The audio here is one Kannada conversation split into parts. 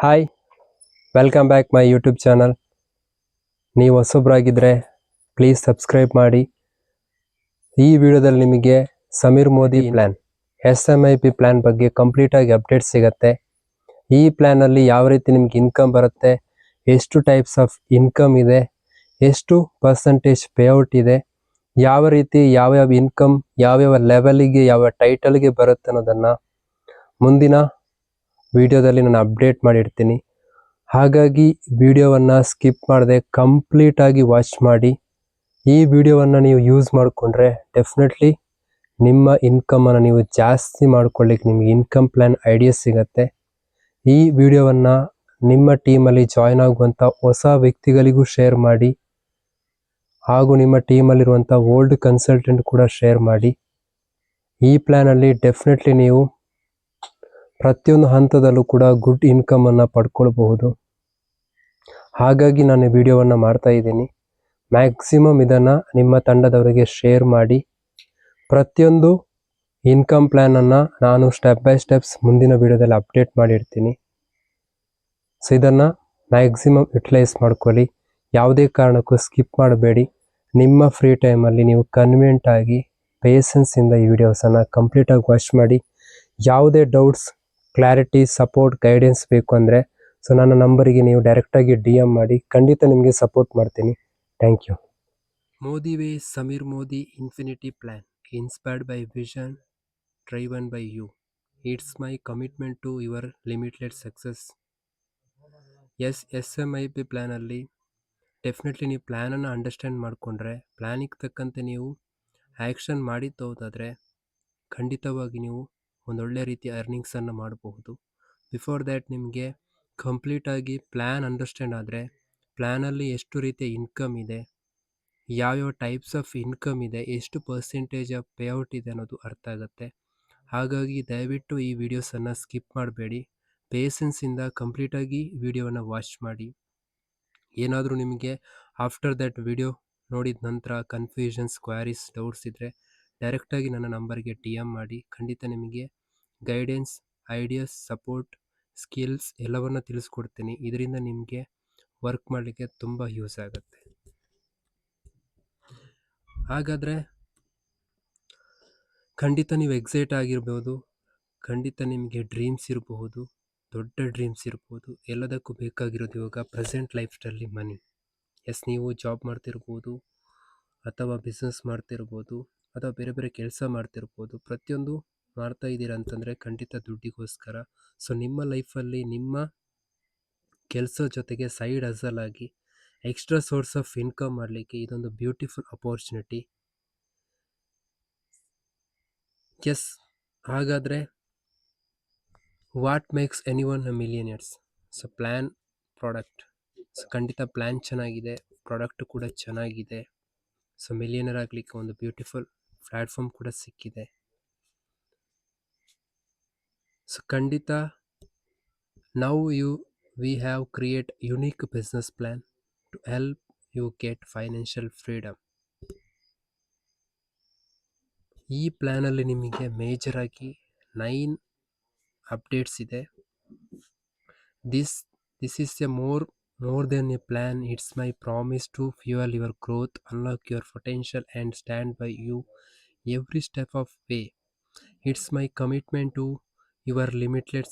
Hi, welcome back my YouTube channel. ನೀವು ಹೊಸಬ್ರಾಗಿದ್ದರೆ ಪ್ಲೀಸ್ ಸಬ್ಸ್ಕ್ರೈಬ್ ಮಾಡಿ. ಈ ವಿಡಿಯೋದಲ್ಲಿ ನಿಮಗೆ Sameer Modi plan SMIP plan ಬಗ್ಗೆ ಕಂಪ್ಲೀಟಾಗಿ ಅಪ್ಡೇಟ್ ಸಿಗುತ್ತೆ. ಈ ಪ್ಲ್ಯಾನಲ್ಲಿ ಯಾವ ರೀತಿ ನಿಮ್ಗೆ ಇನ್ಕಮ್ ಬರುತ್ತೆ, ಎಷ್ಟು ಟೈಪ್ಸ್ ಆಫ್ ಇನ್ಕಮ್ ಇದೆ, ಎಷ್ಟು ಪರ್ಸೆಂಟೇಜ್ ಪೇಔಟ್ ಇದೆ, ಯಾವ ರೀತಿ ಯಾವ್ಯಾವ ಇನ್ಕಮ್ ಯಾವ್ಯಾವ ಲೆವೆಲಿಗೆ ಯಾವ ಟೈಟಲ್ಗೆ ಬರುತ್ತೆ ಅನ್ನೋದನ್ನು ಮುಂದಿನ ವಿಡಿಯೋದಲ್ಲಿ ನಾನು ಅಪ್ಡೇಟ್ ಮಾಡಿರ್ತೀನಿ. ಹಾಗಾಗಿ ವಿಡಿಯೋವನ್ನು ಸ್ಕಿಪ್ ಮಾಡದೆ ಕಂಪ್ಲೀಟಾಗಿ ವಾಚ್ ಮಾಡಿ. ಈ ವಿಡಿಯೋವನ್ನು ನೀವು ಯೂಸ್ ಮಾಡಿಕೊಂಡ್ರೆ ಡೆಫಿನೆಟ್ಲಿ ನಿಮ್ಮ ಇನ್ಕಮನ್ನು ನೀವು ಜಾಸ್ತಿ ಮಾಡ್ಕೊಳ್ಳಿಕ್ಕೆ ನಿಮಗೆ ಇನ್ಕಮ್ ಪ್ಲ್ಯಾನ್ ಐಡಿಯಾಸ್ ಸಿಗುತ್ತೆ. ಈ ವಿಡಿಯೋವನ್ನು ನಿಮ್ಮ ಟೀಮಲ್ಲಿ ಜಾಯ್ನ್ ಆಗುವಂಥ ಹೊಸ ವ್ಯಕ್ತಿಗಳಿಗೂ ಶೇರ್ ಮಾಡಿ, ಹಾಗೂ ನಿಮ್ಮ ಟೀಮಲ್ಲಿರುವಂಥ ಓಲ್ಡ್ ಕನ್ಸಲ್ಟೆಂಟ್ ಕೂಡ ಶೇರ್ ಮಾಡಿ. ಈ ಪ್ಲ್ಯಾನಲ್ಲಿ ಡೆಫಿನೆಟ್ಲಿ ನೀವು ಪ್ರತಿಯೊಂದು ಹಂತದಲ್ಲೂ ಕೂಡ ಗುಡ್ ಇನ್ಕಮನ್ನು ಪಡ್ಕೊಳ್ಬಹುದು. ಹಾಗಾಗಿ ನಾನು ಈ ವಿಡಿಯೋವನ್ನು ಮಾಡ್ತಾ ಇದ್ದೀನಿ. ಮ್ಯಾಕ್ಸಿಮಮ್ ಇದನ್ನು ನಿಮ್ಮ ತಂಡದವರಿಗೆ ಶೇರ್ ಮಾಡಿ. ಪ್ರತಿಯೊಂದು ಇನ್ಕಮ್ ಪ್ಲ್ಯಾನನ್ನು ನಾನು ಸ್ಟೆಪ್ ಬೈ ಸ್ಟೆಪ್ಸ್ ಮುಂದಿನ ವಿಡಿಯೋದಲ್ಲಿ ಅಪ್ಡೇಟ್ ಮಾಡಿರ್ತೀನಿ. ಸೊ ಇದನ್ನು ಮ್ಯಾಕ್ಸಿಮಮ್ ಯುಟಿಲೈಸ್ ಮಾಡ್ಕೊಳ್ಳಿ. ಯಾವುದೇ ಕಾರಣಕ್ಕೂ ಸ್ಕಿಪ್ ಮಾಡಬೇಡಿ. ನಿಮ್ಮ ಫ್ರೀ ಟೈಮಲ್ಲಿ ನೀವು ಕನ್ವೀನಿಯಂಟ್ ಆಗಿ ಪೇಷನ್ಸಿಂದ ಈ ವಿಡಿಯೋಸನ್ನು ಕಂಪ್ಲೀಟಾಗಿ ವಾಚ್ ಮಾಡಿ. ಯಾವುದೇ ಡೌಟ್ಸ್, ಕ್ಲಾರಿಟಿ, ಸಪೋರ್ಟ್, ಗೈಡೆನ್ಸ್ ಬೇಕು ಅಂದರೆ ಸೊ ನನ್ನ ನಂಬರಿಗೆ ನೀವು ಡೈರೆಕ್ಟಾಗಿ DM ಮಾಡಿ, ಖಂಡಿತ ನಿಮಗೆ ಸಪೋರ್ಟ್ ಮಾಡ್ತೀನಿ. Thank you. Modi way Sameer Modi infinity plan inspired by vision driven by you. It's my commitment to your limited success. SMIP ಪ್ಲ್ಯಾನಲ್ಲಿ ಡೆಫಿನೆಟ್ಲಿ ನೀವು ಪ್ಲ್ಯಾನನ್ನು ಅಂಡರ್ಸ್ಟ್ಯಾಂಡ್ ಮಾಡಿಕೊಂಡ್ರೆ, ಪ್ಲ್ಯಾನಿಗೆ ತಕ್ಕಂತೆ ನೀವು ಆ್ಯಕ್ಷನ್ ಮಾಡಿ ತೋದಾದರೆ ಖಂಡಿತವಾಗಿ ನೀವು ಒಂದೊಳ್ಳೆ ರೀತಿಯ ಅರ್ನಿಂಗ್ಸನ್ನು ಮಾಡಬಹುದು. ಬಿಫೋರ್ ದ್ಯಾಟ್ ನಿಮಗೆ ಕಂಪ್ಲೀಟಾಗಿ ಪ್ಲ್ಯಾನ್ ಅಂಡರ್ಸ್ಟ್ಯಾಂಡ್ ಆದರೆ, ಪ್ಲ್ಯಾನಲ್ಲಿ ಎಷ್ಟು ರೀತಿಯ ಇನ್ಕಮ್ ಇದೆ, ಯಾವ್ಯಾವ ಟೈಪ್ಸ್ ಆಫ್ ಇನ್ಕಮ್ ಇದೆ, ಎಷ್ಟು ಪರ್ಸೆಂಟೇಜ್ ಆಫ್ ಪೇಔಟ್ ಇದೆ ಅನ್ನೋದು ಅರ್ಥ ಆಗುತ್ತೆ. ಹಾಗಾಗಿ ದಯವಿಟ್ಟು ಈ ವಿಡಿಯೋಸನ್ನು ಸ್ಕಿಪ್ ಮಾಡಬೇಡಿ. ಪೇಷನ್ಸಿಂದ ಕಂಪ್ಲೀಟಾಗಿ ವಿಡಿಯೋವನ್ನು ವಾಚ್ ಮಾಡಿ. ಏನಾದರೂ ನಿಮಗೆ ಆಫ್ಟರ್ ದ್ಯಾಟ್ ವಿಡಿಯೋ ನೋಡಿದ ನಂತರ ಕನ್ಫ್ಯೂಷನ್ಸ್, ಕ್ವಾರೀಸ್, ಡೌಟ್ಸ್ ಇದ್ದರೆ ಡೈರೆಕ್ಟಾಗಿ ನನ್ನ ನಂಬರ್ಗೆ DM ಮಾಡಿ. ಖಂಡಿತ ನಿಮಗೆ ಗೈಡೆನ್ಸ್, ಐಡಿಯಾಸ್, ಸಪೋರ್ಟ್, ಸ್ಕಿಲ್ಸ್ ಎಲ್ಲವನ್ನು ತಿಳಿಸ್ಕೊಡ್ತೀನಿ. ಇದರಿಂದ ನಿಮಗೆ ವರ್ಕ್ ಮಾಡಲಿಕ್ಕೆ ತುಂಬ ಯೂಸ್ ಆಗುತ್ತೆ. ಹಾಗಾದರೆ ಖಂಡಿತ ನೀವು ಎಕ್ಸೈಟ್ ಆಗಿರ್ಬೋದು. ಖಂಡಿತ ನಿಮಗೆ ಡ್ರೀಮ್ಸ್ ಇರಬಹುದು, ದೊಡ್ಡ ಡ್ರೀಮ್ಸ್ ಇರ್ಬೋದು. ಎಲ್ಲದಕ್ಕೂ ಬೇಕಾಗಿರೋದು ಇವಾಗ ಪ್ರೆಸೆಂಟ್ ಲೈಫ್ ಸ್ಟೈಲಲ್ಲಿ ಮನಿ. ನೀವು ಜಾಬ್ ಮಾಡ್ತಿರ್ಬೋದು, ಅಥವಾ ಬಿಸ್ನೆಸ್ ಮಾಡ್ತಿರ್ಬೋದು, ಅಥವಾ ಬೇರೆ ಬೇರೆ ಕೆಲಸ ಮಾಡ್ತಿರ್ಬೋದು. ಪ್ರತಿಯೊಂದು ಮಾಡ್ತಾ ಇದ್ದೀರಾ ಅಂತಂದರೆ ಖಂಡಿತ ದುಡ್ಡಿಗೋಸ್ಕರ. ಸೊ ನಿಮ್ಮ ಲೈಫಲ್ಲಿ ನಿಮ್ಮ ಕೆಲಸ ಜೊತೆಗೆ ಸೈಡ್ ಹಸಲ್ ಆಗಿ ಎಕ್ಸ್ಟ್ರಾ ಸೋರ್ಸ್ ಆಫ್ ಇನ್ಕಮ್ ಮಾಡಲಿಕ್ಕೆ ಇದೊಂದು ಬ್ಯೂಟಿಫುಲ್ ಅಪಾರ್ಚುನಿಟಿ. ಹಾಗಾದರೆ what makes anyone a millionaires? So plan, product. So ಖಂಡಿತ ಪ್ಲ್ಯಾನ್ ಚೆನ್ನಾಗಿದೆ, ಪ್ರಾಡಕ್ಟ್ ಕೂಡ ಚೆನ್ನಾಗಿದೆ. ಸೊ ಮಿಲಿಯನರ್ ಆಗಲಿಕ್ಕೆ ಒಂದು ಬ್ಯೂಟಿಫುಲ್ ಪ್ಲ್ಯಾಟ್ಫಾರ್ಮ್ ಕೂಡ ಸಿಕ್ಕಿದೆ. ಸೊ ಖಂಡಿತ we have create unique business plan to help you get financial freedom. ಈ ಪ್ಲ್ಯಾನಲ್ಲಿ ನಿಮಗೆ ಮೇಜರ್ ಆಗಿ 9 ಅಪ್ಡೇಟ್ಸ್ ಇದೆ. This is a more than a plan. It's my promise to fuel your growth, unlock your potential and stand by you every step of way. It's my commitment to your limitless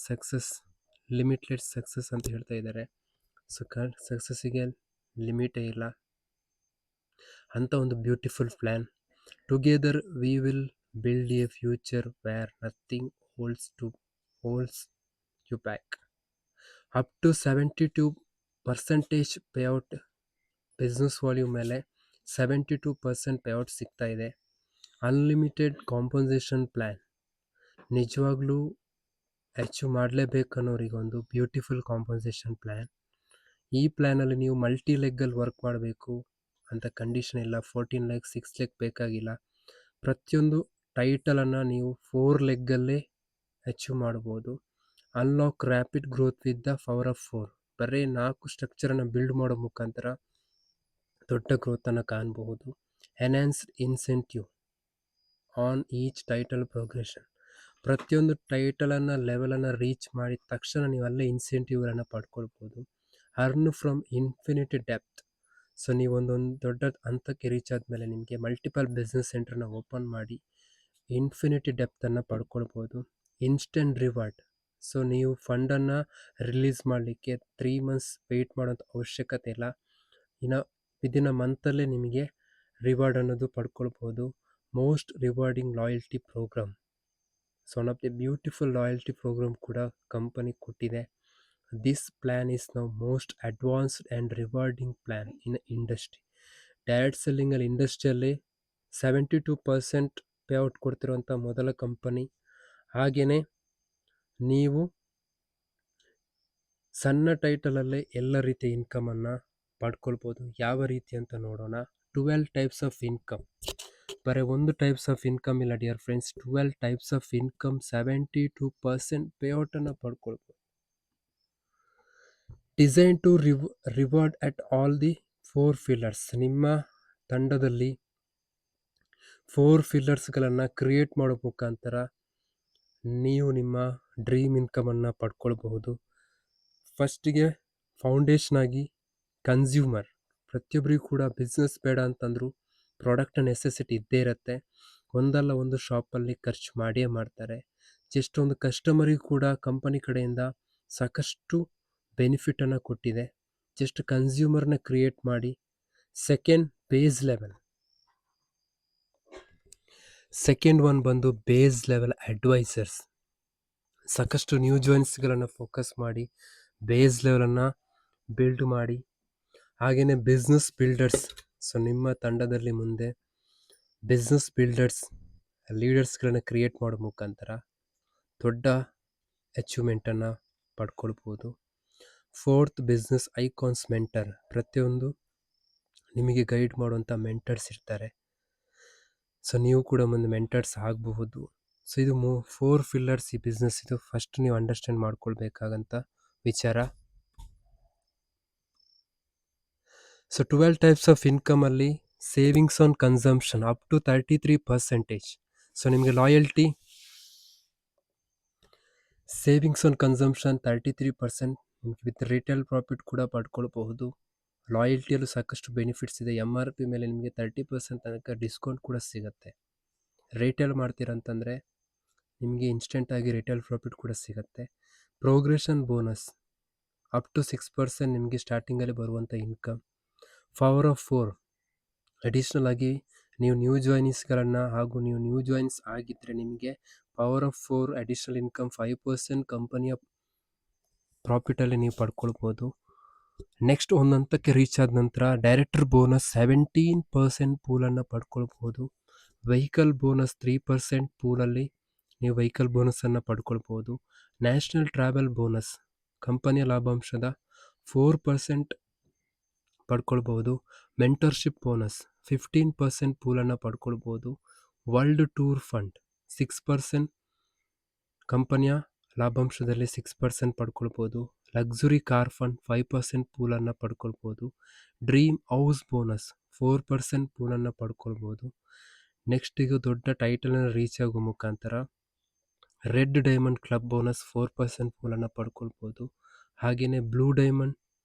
success ಅಂತ ಹೇಳ್ತಾ ಇದ್ದಾರೆ. ಸೊ ಸಕ್ಸಸ್ಸಿಗೆ ಲಿಮಿಟೇ ಇಲ್ಲ ಅಂತ ಒಂದು beautiful plan. Together we will build a future where nothing holds you back. Up to 72% payout. Business volume ಮೇಲೆ 72% ಪೇಔಟ್ ಸಿಗ್ತಾ ಇದೆ. Unlimited compensation plan. ನಿಜವಾಗ್ಲೂ ಅಚೀವ್ ಮಾಡಲೇಬೇಕನ್ನೋರಿಗೊಂದು ಬ್ಯೂಟಿಫುಲ್ ಕಾಂಪನ್ಸೇಷನ್ ಪ್ಲ್ಯಾನ್. ಈ ಪ್ಲ್ಯಾನಲ್ಲಿ ನೀವು ಮಲ್ಟಿ ಲೆಗ್ಗಲ್ಲಿ ವರ್ಕ್ ಮಾಡಬೇಕು ಅಂತ ಕಂಡೀಷನ್ ಇಲ್ಲ. 14 ಲೆಗ್ 6 ಲೆಗ್ ಬೇಕಾಗಿಲ್ಲ. ಪ್ರತಿಯೊಂದು ಟೈಟಲನ್ನು ನೀವು 4 ಲೆಗ್ಗಲ್ಲೇ ಅಚೀವ್ ಮಾಡ್ಬೋದು. Unlock rapid growth with the power of 4. ಬರೀ 4 ಸ್ಟ್ರಕ್ಚರನ್ನು ಬಿಲ್ಡ್ ಮಾಡೋ ಮುಖಾಂತರ ದೊಡ್ಡ ಗ್ರೋತನ್ನು ಕಾಣಬಹುದು. Enhanced incentive on each title progression. ಪ್ರತಿಯೊಂದು ಟೈಟಲನ್ನು ಲೆವೆಲನ್ನು ರೀಚ್ ಮಾಡಿದ ತಕ್ಷಣ ನೀವು ಅಲ್ಲೇ ಇನ್ಸೆಂಟಿವ್ಗಳನ್ನು ಪಡ್ಕೊಳ್ಬೋದು. Earn from infinity depth. So ನೀವು ಒಂದೊಂದು ದೊಡ್ಡ ಹಂತಕ್ಕೆ ರೀಚ್ ಆದಮೇಲೆ ನಿಮಗೆ ಮಲ್ಟಿಪಲ್ ಬಿಸ್ನೆಸ್ ಸೆಂಟ್ರನ್ನ ಓಪನ್ ಮಾಡಿ ಇನ್ಫಿನಿಟಿ ಡೆಪ್ತನ್ನು ಪಡ್ಕೊಳ್ಬೋದು. Instant reward. ಸೊ ನೀವು ಫಂಡನ್ನು ರಿಲೀಸ್ ಮಾಡಲಿಕ್ಕೆ 3 months ವೆಯ್ಟ್ ಮಾಡೋಂಥ ಅವಶ್ಯಕತೆ ಇಲ್ಲ. ಇನ್ನು ವಿದಿನ್ ಅ ಮಂತಲ್ಲೇ ನಿಮಗೆ ರಿವಾರ್ಡ್ ಅನ್ನೋದು ಪಡ್ಕೊಳ್ಬೋದು. Most rewarding loyalty program. So one of the beautiful loyalty program ಕೂಡ ಕಂಪನಿ ಕೊಟ್ಟಿದೆ. This plan is now most advanced and rewarding plan in industry. Direct ಸೆಲ್ಲಿಂಗಲ್ಲಿ ಇಂಡಸ್ಟ್ರಿಯಲ್ಲಿ 72% ಪೇಔಟ್ ಕೊಡ್ತಿರುವಂಥ ಮೊದಲ ಕಂಪನಿ. ಹಾಗೆಯೇ ನೀವು ಸಣ್ಣ ಟೈಟಲಲ್ಲೇ ಎಲ್ಲ ರೀತಿಯ ಇನ್ಕಮನ್ನು ಪಡ್ಕೊಳ್ಬೋದು. ಯಾವ ರೀತಿ ಅಂತ ನೋಡೋಣ. 12 ಟೈಪ್ಸ್ ಆಫ್ ಇನ್ಕಮ್. ಬರೀ ಒಂದು ಟೈಪ್ಸ್ ಆಫ್ ಇನ್ಕಮ್ ಇಲ್ಲ dear friends, 12 types of income, 72% ಪೇಔಟನ್ನು ಪಡ್ಕೊಳ್ಬೋದು. Design to reward at all the 4 pillars. ನಿಮ್ಮ ತಂಡದಲ್ಲಿ 4 pillars ಕ್ರಿಯೇಟ್ ಮಾಡೋ ಮುಖಾಂತರ ನೀವು ನಿಮ್ಮ ಡ್ರೀಮ್ ಇನ್ಕಮನ್ನು ಪಡ್ಕೊಳ್ಬಹುದು. ಫಸ್ಟಿಗೆ ಫೌಂಡೇಶನ್ ಆಗಿ ಕನ್ಸ್ಯೂಮರ್. ಪ್ರತಿಯೊಬ್ಬರಿಗೂ ಕೂಡ ಬಿಸ್ನೆಸ್ ಬೇಡ ಅಂತಂದರೂ ಪ್ರಾಡಕ್ಟ್ ನೆಸೆಸಿಟಿ ಇದ್ದೇ ಇರುತ್ತೆ. ಒಂದಲ್ಲ ಒಂದು ಶಾಪಲ್ಲಿ ಖರ್ಚು ಮಾಡಿಯೇ ಮಾಡ್ತಾರೆ. ಜಸ್ಟ್ ಒಂದು ಕಸ್ಟಮರಿಗೂ ಕೂಡ ಕಂಪನಿ ಕಡೆಯಿಂದ ಸಾಕಷ್ಟು ಬೆನಿಫಿಟನ್ನು ಕೊಟ್ಟಿದೆ. ಜಸ್ಟ್ ಕನ್ಸ್ಯೂಮರ್ನ ಕ್ರಿಯೇಟ್ ಮಾಡಿ. Second, base level. Second one ಬಂದು ಬೇಸ್ ಲೆವೆಲ್ ಅಡ್ವೈಸರ್ಸ್. ಸಾಕಷ್ಟು ನ್ಯೂ ಜಾಯಿನ್ಸ್ಗಳನ್ನು ಫೋಕಸ್ ಮಾಡಿ ಬೇಸ್ ಲೆವೆಲನ್ನು ಬಿಲ್ಡ್ ಮಾಡಿ. ಹಾಗೆಯೇ ಬಿಸ್ನೆಸ್ ಬಿಲ್ಡರ್ಸ್. ಸೊ ನಿಮ್ಮ ತಂಡದಲ್ಲಿ ಮುಂದೆ ಬಿಸ್ನೆಸ್ ಬಿಲ್ಡರ್ಸ್, ಲೀಡರ್ಸ್ಗಳನ್ನು ಕ್ರಿಯೇಟ್ ಮಾಡೋ ಮುಖಾಂತರ ದೊಡ್ಡ ಅಚೀವ್ಮೆಂಟನ್ನು ಪಡ್ಕೊಳ್ಬೋದು. Fourth, business icons mentor. ಪ್ರತಿಯೊಂದು ನಿಮಗೆ ಗೈಡ್ ಮಾಡುವಂಥ ಮೆಂಟರ್ಸ್ ಇರ್ತಾರೆ. ಸೊ ನೀವು ಕೂಡ ಮುಂದೆ ಮೆಂಟರ್ಸ್ ಆಗಬಹುದು. ಸೊ ಇದು 4 pillars ಈ ಬಿಸ್ನೆಸ್. ಇದು ಫಸ್ಟ್ ನೀವು ಅಂಡರ್ಸ್ಟ್ಯಾಂಡ್ ಮಾಡ್ಕೊಳ್ಬೇಕಾಗಂತ ವಿಚಾರ. ಸೊ 12 ಟೈಪ್ಸ್ ಆಫ್ ಇನ್ಕಮಲ್ಲಿ savings on consumption up to 33%. So ನಿಮಗೆ ಲಾಯಲ್ಟಿ, ಸೇವಿಂಗ್ಸ್ ಆನ್ ಕನ್ಸಂಪ್ಷನ್ 33%. ನಿಮಗೆ ವಿತ್ ರಿಟೇಲ್ ಪ್ರಾಫಿಟ್ ಕೂಡ ಪಡ್ಕೊಳ್ಬಹುದು. ಲಾಯಲ್ಟಿಯಲ್ಲೂ ಸಾಕಷ್ಟು ಬೆನಿಫಿಟ್ಸ್ ಇದೆ. MRP ಮೇಲೆ ನಿಮಗೆ 30% ತನಕ ಡಿಸ್ಕೌಂಟ್ ಕೂಡ ಸಿಗುತ್ತೆ. ರಿಟೇಲ್ ಮಾಡ್ತೀರಂತಂದರೆ ನಿಮಗೆ ಇನ್ಸ್ಟೆಂಟಾಗಿ ರಿಟೇಲ್ ಪ್ರಾಫಿಟ್ ಕೂಡ ಸಿಗುತ್ತೆ. ಪ್ರೋಗ್ರೆಷನ್ ಬೋನಸ್ ಅಪ್ ಟು 6% ನಿಮಗೆ ಸ್ಟಾರ್ಟಿಂಗಲ್ಲಿ ಬರುವಂಥ ಇನ್ಕಮ್. Power of 4. ಅಡಿಷ್ನಲ್ ಆಗಿ ನೀವು ನ್ಯೂ ಜಾಯಿನ್ಸ್ಗಳನ್ನು ಹಾಗೂ ನೀವು ನ್ಯೂ ಜಾಯಿನ್ಸ್ ಆಗಿದ್ದರೆ ನಿಮಗೆ ಪವರ್ ಆಫ್ 4 ಅಡಿಷ್ನಲ್ ಇನ್ಕಮ್ 5% ಕಂಪನಿಯ ಪ್ರಾಫಿಟಲ್ಲಿ ನೀವು ಪಡ್ಕೊಳ್ಬೋದು. ನೆಕ್ಸ್ಟ್ ಒಂದು ಹಂತಕ್ಕೆ ರೀಚ್ ಆದ ನಂತರ ಡೈರೆಕ್ಟರ್ ಬೋನಸ್ 17% ಪೂಲನ್ನು ಪಡ್ಕೊಳ್ಬೋದು. ವೆಹಿಕಲ್ ಬೋನಸ್ 3% ಪೂಲಲ್ಲಿ ನೀವು ವೆಹಿಕಲ್ ಬೋನಸನ್ನು ಪಡ್ಕೊಳ್ಬೋದು. ನ್ಯಾಷನಲ್ ಟ್ರಾವೆಲ್ ಬೋನಸ್ ಕಂಪನಿಯ ಲಾಭಾಂಶದ 4% ಪಡ್ಕೊಳ್ಬೋದು. ಮೆಂಟರ್ಶಿಪ್ ಬೋನಸ್ 15% ಪೂಲನ್ನು ಪಡ್ಕೊಳ್ಬೋದು. ವರ್ಲ್ಡ್ ಟೂರ್ ಫಂಡ್ 6% ಕಂಪನಿಯ ಲಾಭಾಂಶದಲ್ಲಿ 6% ಪಡ್ಕೊಳ್ಬೋದು. ಲಕ್ಸುರಿ ಕಾರ್ ಫಂಡ್ 5% ಪೂಲನ್ನು ಪಡ್ಕೊಳ್ಬೋದು. ಡ್ರೀಮ್ ಹೌಸ್ ಬೋನಸ್ 4% ಪೂಲನ್ನು ಪಡ್ಕೊಳ್ಬೋದು. ನೆಕ್ಸ್ಟಿಗೂ ದೊಡ್ಡ ಟೈಟಲನ್ನು ರೀಚ್ ಆಗೋ ಮುಖಾಂತರ ರೆಡ್ ಡೈಮಂಡ್ ಕ್ಲಬ್ ಬೋನಸ್ 4% ಪೂಲನ್ನು ಪಡ್ಕೊಳ್ಬೋದು. ಹಾಗೆಯೇ ಬ್ಲೂ ಡೈಮಂಡ್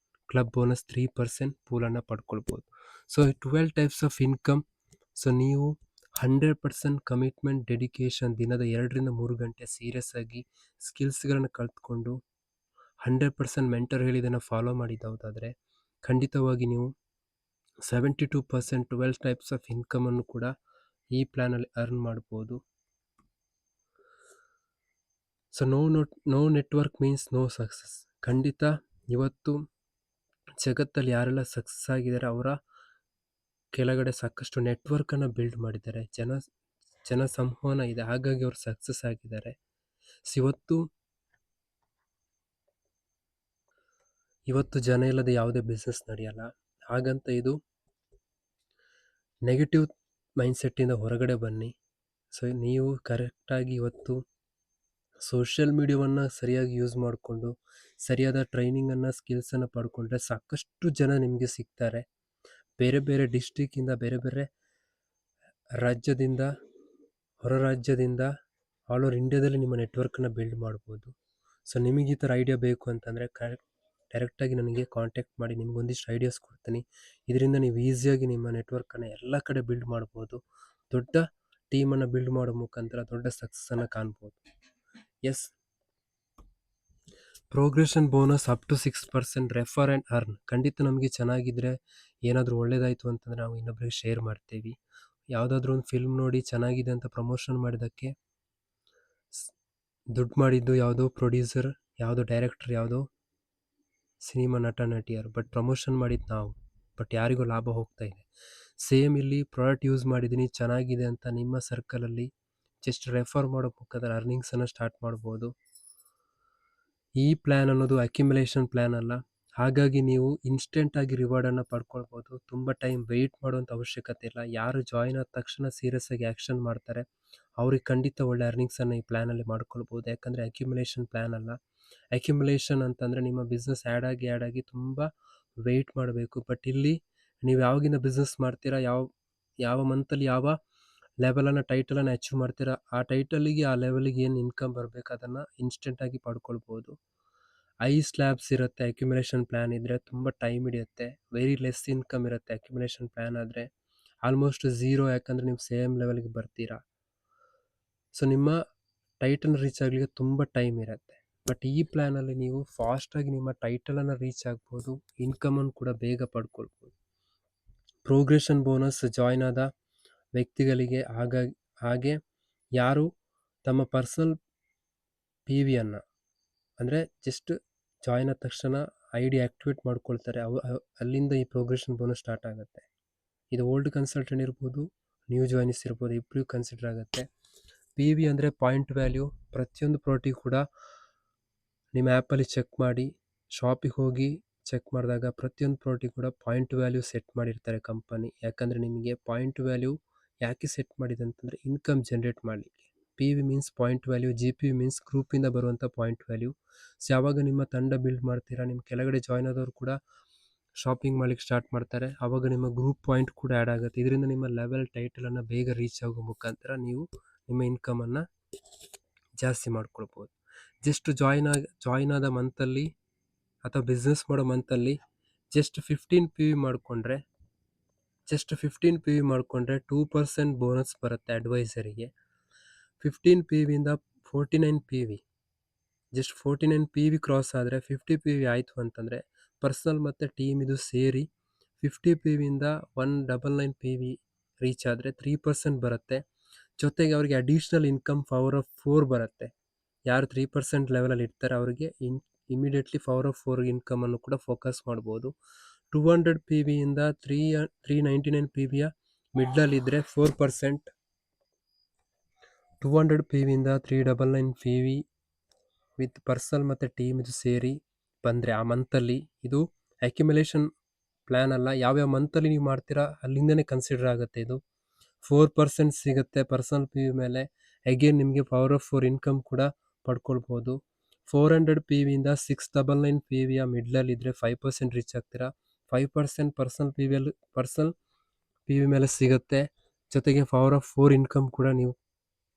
ಕ್ಲಬ್ ಬೋನಸ್ 3% ಪೂಲನ್ನು ಪಡ್ಕೊಳ್ಬೋದು. So 12 types of income. So ನೀವು 100% ಕಮಿಟ್ಮೆಂಟ್, ಡೆಡಿಕೇಶನ್, ದಿನದ 2-3 ಗಂಟೆ ಸೀರಿಯಸ್ ಆಗಿ ಸ್ಕಿಲ್ಸ್ಗಳನ್ನು ಕಲ್ತ್ಕೊಂಡು 100% ಮೆಂಟರ್ ಹೇಳಿದ್ದನ್ನು ಫಾಲೋ ಮಾಡಿದ್ದವುದಾದರೆ ಖಂಡಿತವಾಗಿ ನೀವು 72% 12 ಟೈಪ್ಸ್ ಆಫ್ ಇನ್ಕಮನ್ನು ಕೂಡ ಈ ಪ್ಲ್ಯಾನಲ್ಲಿ ಅರ್ನ್ ಮಾಡ್ಬೋದು. So no network means no success. ಖಂಡಿತ ಇವತ್ತು ಜಗತ್ತಲ್ಲಿ ಯಾರೆಲ್ಲ ಸಕ್ಸಸ್ ಆಗಿದ್ದಾರೆ ಅವರ ಕೆಳಗಡೆ ಸಾಕಷ್ಟು ನೆಟ್ವರ್ಕನ್ನು ಬಿಲ್ಡ್ ಮಾಡಿದ್ದಾರೆ. ಜನ ಸಂವಹನ ಇದೆ, ಹಾಗಾಗಿ ಅವರು ಸಕ್ಸಸ್ ಆಗಿದ್ದಾರೆ. ಸೊ ಇವತ್ತು ಜನ ಇಲ್ಲದೆ ಯಾವುದೇ ಬಿಸ್ನೆಸ್ ನಡೆಯಲ್ಲ. ಹಾಗಂತ ಇದು ನೆಗೆಟಿವ್ ಮೈಂಡ್ಸೆಟ್ಟಿಂದ ಹೊರಗಡೆ ಬನ್ನಿ. ಸೊ ನೀವು ಕರೆಕ್ಟಾಗಿ ಇವತ್ತು ಸೋಷಿಯಲ್ ಮೀಡಿಯಾವನ್ನು ಸರಿಯಾಗಿ ಯೂಸ್ ಮಾಡಿಕೊಂಡು ಸರಿಯಾದ ಟ್ರೈನಿಂಗನ್ನು, ಸ್ಕಿಲ್ಸನ್ನು ಪಡ್ಕೊಂಡ್ರೆ ಸಾಕಷ್ಟು ಜನ ನಿಮಗೆ ಸಿಗ್ತಾರೆ. ಬೇರೆ ಬೇರೆ ಡಿಸ್ಟ್ರಿಕ್ಕಿಂದ, ಬೇರೆ ಬೇರೆ ರಾಜ್ಯದಿಂದ, ಹೊರ ರಾಜ್ಯದಿಂದ ಆಲ್ ಓವರ್ ಇಂಡಿಯಾದಲ್ಲಿ ನಿಮ್ಮ ನೆಟ್ವರ್ಕ್ನ ಬಿಲ್ಡ್ ಮಾಡ್ಬೋದು. ಸೊ ನಿಮಗೆ ಈ ಥರ ಐಡಿಯಾ ಬೇಕು ಅಂತಂದರೆ ಡೈರೆಕ್ಟಾಗಿ ನನಗೆ ಕಾಂಟ್ಯಾಕ್ಟ್ ಮಾಡಿ, ನಿಮ್ಗೆ ಒಂದಿಷ್ಟು ಐಡಿಯಾಸ್ ಕೊಡ್ತೀನಿ. ಇದರಿಂದ ನೀವು ಈಸಿಯಾಗಿ ನಿಮ್ಮ ನೆಟ್ವರ್ಕನ್ನು ಎಲ್ಲ ಕಡೆ ಬಿಲ್ಡ್ ಮಾಡ್ಬೋದು. ದೊಡ್ಡ ಟೀಮನ್ನು ಬಿಲ್ಡ್ ಮಾಡೋ ಮುಖಾಂತರ ದೊಡ್ಡ ಸಕ್ಸಸ್ಸನ್ನು ಕಾಣ್ಬೋದು. Yes, progression bonus up to 6%, refer and earn. ಖಂಡಿತ ನಮಗೆ ಚೆನ್ನಾಗಿದ್ದರೆ, ಏನಾದರೂ ಒಳ್ಳೇದಾಯಿತು ಅಂತಂದರೆ ನಾವು ಇನ್ನೊಬ್ಬರಿಗೆ ಶೇರ್ ಮಾಡ್ತೀವಿ. ಯಾವುದಾದ್ರೂ ಒಂದು ಫಿಲ್ಮ್ ನೋಡಿ ಚೆನ್ನಾಗಿದೆ ಅಂತ ಪ್ರಮೋಷನ್ ಮಾಡಿದ್ದಕ್ಕೆ ದುಡ್ಡು ಮಾಡಿದ್ದು ಯಾವುದೋ ಪ್ರೊಡ್ಯೂಸರ್, ಯಾವುದೋ ಡೈರೆಕ್ಟರ್, ಯಾವುದೋ ಸಿನಿಮಾ ನಟ ನಟಿಯರು, ಬಟ್ ಪ್ರಮೋಷನ್ ಮಾಡಿದ್ದು ನಾವು, ಬಟ್ ಯಾರಿಗೂ ಲಾಭ ಹೋಗ್ತಾ ಇದೆ. ಸೇಮ್ ಇಲ್ಲಿ ಪ್ರಾಡಕ್ಟ್ ಯೂಸ್ ಮಾಡಿದ್ದೀನಿ ಚೆನ್ನಾಗಿದೆ ಅಂತ ನಿಮ್ಮ ಸರ್ಕಲಲ್ಲಿ ಜಸ್ಟ್ ರೆಫರ್ ಮಾಡೋ ಮುಖಾಂತರ ಅರ್ನಿಂಗ್ಸನ್ನು ಸ್ಟಾರ್ಟ್ ಮಾಡ್ಬೋದು. ಈ ಪ್ಲ್ಯಾನ್ ಅನ್ನೋದು ಅಕ್ಯುಮುಲೇಷನ್ ಪ್ಲ್ಯಾನ್ ಅಲ್ಲ. ಹಾಗಾಗಿ ನೀವು ಇನ್ಸ್ಟೆಂಟಾಗಿ ರಿವಾರ್ಡನ್ನು ಪಡ್ಕೊಳ್ಬೋದು. ತುಂಬ ಟೈಮ್ ವೆಯ್ಟ್ ಮಾಡುವಂಥ ಅವಶ್ಯಕತೆ ಇಲ್ಲ. ಯಾರು ಜಾಯ್ನ್ ಆದ ತಕ್ಷಣ ಸೀರಿಯಸ್ ಆಗಿ ಆ್ಯಕ್ಷನ್ ಮಾಡ್ತಾರೆ ಅವ್ರಿಗೆ ಖಂಡಿತ ಒಳ್ಳೆ ಅರ್ನಿಂಗ್ಸನ್ನು ಈ ಪ್ಲ್ಯಾನಲ್ಲಿ ಮಾಡ್ಕೊಳ್ಬೋದು. ಯಾಕಂದರೆ ಅಕ್ಯುಮುಲೇಷನ್ ಪ್ಲ್ಯಾನ್ ಅಲ್ಲ. ಅಕ್ಯುಮುಲೇಷನ್ ಅಂತಂದರೆ ನಿಮ್ಮ ಬಿಸ್ನೆಸ್ ಆ್ಯಡ್ ಆಗಿ ತುಂಬ ವೆಯ್ಟ್ ಮಾಡಬೇಕು. ಬಟ್ ಇಲ್ಲಿ ನೀವು ಯಾವಾಗಿಂದ ಬಿಸ್ನೆಸ್ ಮಾಡ್ತೀರಾ, ಯಾವ ಮಂತಲ್ಲಿ ಯಾವ ಲೆವೆಲನ್ನು ಟೈಟಲನ್ನು ಅಚೀವ್ ಮಾಡ್ತೀರಾ, ಆ ಟೈಟಲಿಗೆ ಆ ಲೆವೆಲಿಗೆ ಏನು ಇನ್ಕಮ್ ಬರಬೇಕು ಅದನ್ನು ಇನ್ಸ್ಟೆಂಟಾಗಿ ಪಡ್ಕೊಳ್ಬೋದು. ಸ್ಲ್ಯಾಬ್ಸ್ ಇರುತ್ತೆ ಅಕ್ಯುಮುಲೇಷನ್ ಪ್ಲ್ಯಾನ್ ಇದ್ದರೆ. ತುಂಬ ಟೈಮ್ ಹಿಡಿಯುತ್ತೆ, ವೆರಿ ಲೆಸ್ ಇನ್ಕಮ್ ಇರುತ್ತೆ ಅಕ್ಯುಮುಲೇಷನ್ ಪ್ಲ್ಯಾನ್ ಆದರೆ. ಆಲ್ಮೋಸ್ಟ್ ಝೀರೋ, ಯಾಕಂದರೆ ನೀವು ಸೇಮ್ ಲೆವೆಲ್ಗೆ ಬರ್ತೀರಾ. ಸೊ ನಿಮ್ಮ ಟೈಟಲ್ ರೀಚ್ ಆಗಲಿಕ್ಕೆ ತುಂಬ ಟೈಮ್ ಇರುತ್ತೆ. ಬಟ್ ಈ ಪ್ಲ್ಯಾನಲ್ಲಿ ನೀವು ಫಾಸ್ಟಾಗಿ ನಿಮ್ಮ ಟೈಟಲನ್ನು ರೀಚ್ ಆಗ್ಬೋದು, ಇನ್ಕಮನ್ನು ಕೂಡ ಬೇಗ ಪಡ್ಕೊಳ್ಬೋದು. ಪ್ರೋಗ್ರೆಷನ್ ಬೋನಸ್ ಜಾಯ್ನ್ ಆದ ವ್ಯಕ್ತಿಗಳಿಗೆ ಹಾಗೆ ಯಾರು ತಮ್ಮ ಪರ್ಸನಲ್ PVಯನ್ನು ಅಂದರೆ ಜಸ್ಟ್ ಜಾಯ್ನ್ ಆದ ತಕ್ಷಣ ID ಆ್ಯಕ್ಟಿವೇಟ್ ಮಾಡ್ಕೊಳ್ತಾರೆ, ಅಲ್ಲಿಂದ ಈ ಪ್ರೋಗ್ರೆಷನ್ ಬೋನಸ್ ಸ್ಟಾರ್ಟ್ ಆಗುತ್ತೆ. ಇದು ಓಲ್ಡ್ ಕನ್ಸಲ್ಟೆಂಟ್ ಇರ್ಬೋದು, ನ್ಯೂ ಜಾಯ್ನಿಸ್ ಇರ್ಬೋದು, ಇಬ್ಬರಿಗೂ ಕನ್ಸಿಡರ್ ಆಗುತ್ತೆ. PV ಅಂದರೆ ಪಾಯಿಂಟ್ ವ್ಯಾಲ್ಯೂ. ಪ್ರತಿಯೊಂದು ಪ್ರಾಡಕ್ಟಿಗೆ ಕೂಡ ನಿಮ್ಮ ಆ್ಯಪಲ್ಲಿ ಚೆಕ್ ಮಾಡಿ, ಶಾಪಿಗೆ ಹೋಗಿ ಚೆಕ್ ಮಾಡಿದಾಗ ಪ್ರತಿಯೊಂದು ಪ್ರಾಡಕ್ಟಿಗೆ ಕೂಡ ಪಾಯಿಂಟ್ ವ್ಯಾಲ್ಯೂ ಸೆಟ್ ಮಾಡಿರ್ತಾರೆ ಕಂಪನಿ. ಯಾಕಂದರೆ ನಿಮಗೆ ಪಾಯಿಂಟ್ ವ್ಯಾಲ್ಯೂ ಯಾಕೆ ಸೆಟ್ ಮಾಡಿದೆ ಅಂತಂದರೆ ಇನ್ಕಮ್ ಜನ್ರೇಟ್ ಮಾಡಲಿಕ್ಕೆ. PV means point value, GP means ಗ್ರೂಪಿಂದ ಬರುವಂಥ ಪಾಯಿಂಟ್ ವ್ಯಾಲ್ಯೂ. ಸೊ ಯಾವಾಗ ನಿಮ್ಮ ತಂಡ ಬಿಲ್ಡ್ ಮಾಡ್ತೀರಾ, ನಿಮ್ಮ ಕೆಳಗಡೆ ಜಾಯ್ನ್ ಆದವರು ಕೂಡ ಶಾಪಿಂಗ್ ಮಾಡಲಿಕ್ಕೆ ಸ್ಟಾರ್ಟ್ ಮಾಡ್ತಾರೆ, ಆವಾಗ ನಿಮ್ಮ ಗ್ರೂಪ್ ಪಾಯಿಂಟ್ ಕೂಡ ಆ್ಯಡ್ ಆಗುತ್ತೆ. ಇದರಿಂದ ನಿಮ್ಮ ಲೆವೆಲ್ ಟೈಟಲನ್ನು ಬೇಗ ರೀಚ್ ಆಗೋ ಮುಖಾಂತರ ನೀವು ನಿಮ್ಮ ಇನ್ಕಮನ್ನು ಜಾಸ್ತಿ ಮಾಡ್ಕೊಳ್ಬೋದು. ಜಸ್ಟ್ ಜಾಯ್ನ್ ಆದ ಮಂತಲ್ಲಿ ಅಥವಾ ಬಿಸ್ನೆಸ್ ಮಾಡೋ ಮಂತಲ್ಲಿ ಜಸ್ಟ್ 15 PV ಮಾಡಿಕೊಂಡ್ರೆ 2% ಬೋನಸ್ ಬರುತ್ತೆ ಅಡ್ವೈಸರಿಗೆ. 15 PVಯಿಂದ 49 PV, ಜಸ್ಟ್ 49 PV ಕ್ರಾಸ್ ಆದರೆ 50 PV ಆಯಿತು ಅಂತಂದರೆ ಪರ್ಸನಲ್ ಮತ್ತು ಟೀಮ್ ಇದು ಸೇರಿ 50 PVಯಿಂದ 199 PV ರೀಚ್ ಆದರೆ 3% ಬರುತ್ತೆ. ಜೊತೆಗೆ ಅವರಿಗೆ ಅಡಿಷ್ನಲ್ ಇನ್ಕಮ್ ಪವರ್ ಆಫ್ 4 ಬರುತ್ತೆ. ಯಾರು 3% ಲೆವೆಲಲ್ಲಿ ಇರ್ತಾರೆ ಅವರಿಗೆ ಇಮಿಡಿಯೇಟ್ಲಿ ಪವರ್ ಆಫ್ 4 ಇನ್ಕಮನ್ನು ಕೂಡ ಫೋಕಸ್ ಮಾಡ್ಬೋದು. 200 PVಯಿಂದ 399 PVಯ ಮಿಡ್ಲಲ್ಲಿದ್ದರೆ 4%, 200 PVಯಿಂದ 399 PV ವಿತ್ ಪರ್ಸನಲ್ ಮತ್ತು ಟೀಮ್ ಇದು ಸೇರಿ ಬಂದರೆ ಆ ಮಂತಲ್ಲಿ, ಇದು ಅಕ್ಯುಮುಲೇಷನ್ ಪ್ಲ್ಯಾನ್ ಅಲ್ಲ, ಯಾವ್ಯಾವ ಮಂತಲ್ಲಿ ನೀವು ಮಾಡ್ತೀರಾ ಅಲ್ಲಿಂದನೇ ಕನ್ಸಿಡರ್ ಆಗುತ್ತೆ. ಇದು 4% ಸಿಗುತ್ತೆ ಪರ್ಸನಲ್ PV ಮೇಲೆ. ಅಗೇನ್ ನಿಮಗೆ ಪವರ್ ಆಫ್ 4 ಇನ್ಕಮ್ ಕೂಡ ಪಡ್ಕೊಳ್ಬೋದು. 400 PVಯಿಂದ 699 PVಯ ಮಿಡ್ಲಲ್ಲಿದ್ದರೆ 5% ರೀಚ್ ಆಗ್ತೀರಾ. 5% ಪರ್ಸನಲ್ PV ಮೇಲೆ ಸಿಗುತ್ತೆ. ಜೊತೆಗೆ ಪವರ್ ಆಫ್ 4 ಇನ್ಕಮ್ ಕೂಡ ನೀವು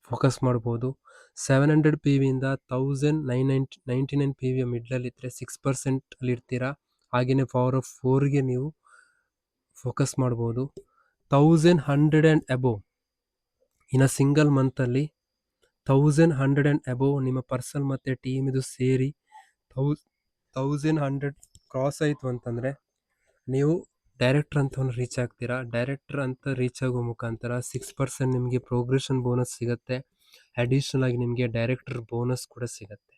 ಫೋಕಸ್ ಮಾಡ್ಬೋದು. 700 PVಯಿಂದ 1999 PVಯ ಮಿಡ್ಲಲ್ಲಿದ್ದರೆ 6% ಅಲ್ಲಿರ್ತೀರಾ. ಹಾಗೆಯೇ ಪವರ್ ಆಫ್ 4ಗೆ ನೀವು ಫೋಕಸ್ ಮಾಡ್ಬೋದು. 1100 ಆ್ಯಂಡ್ ಅಬೋವ್ ಇನ್ನು ಸಿಂಗಲ್ ಮಂತಲ್ಲಿ 1100 ಆ್ಯಂಡ್ ಅಬೋವ್ ನಿಮ್ಮ ಪರ್ಸನಲ್ ಮತ್ತು ಟೀಮ್ ಇದು ಸೇರಿ 1100 ಕ್ರಾಸ್ ಆಯಿತು ಅಂತಂದರೆ ನೀವು ಡೈರೆಕ್ಟರ್ ಅಂತ ರೀಚ್ ಆಗ್ತೀರಾ. ಡೈರೆಕ್ಟರ್ ಅಂತ ರೀಚ್ ಆಗೋ ಮುಖಾಂತರ 6% ನಿಮಗೆ ಪ್ರೋಗ್ರೆಷನ್ ಬೋನಸ್ ಸಿಗುತ್ತೆ. ಅಡಿಷ್ನಲ್ ಆಗಿ ನಿಮಗೆ ಡೈರೆಕ್ಟರ್ ಬೋನಸ್ ಕೂಡ ಸಿಗುತ್ತೆ.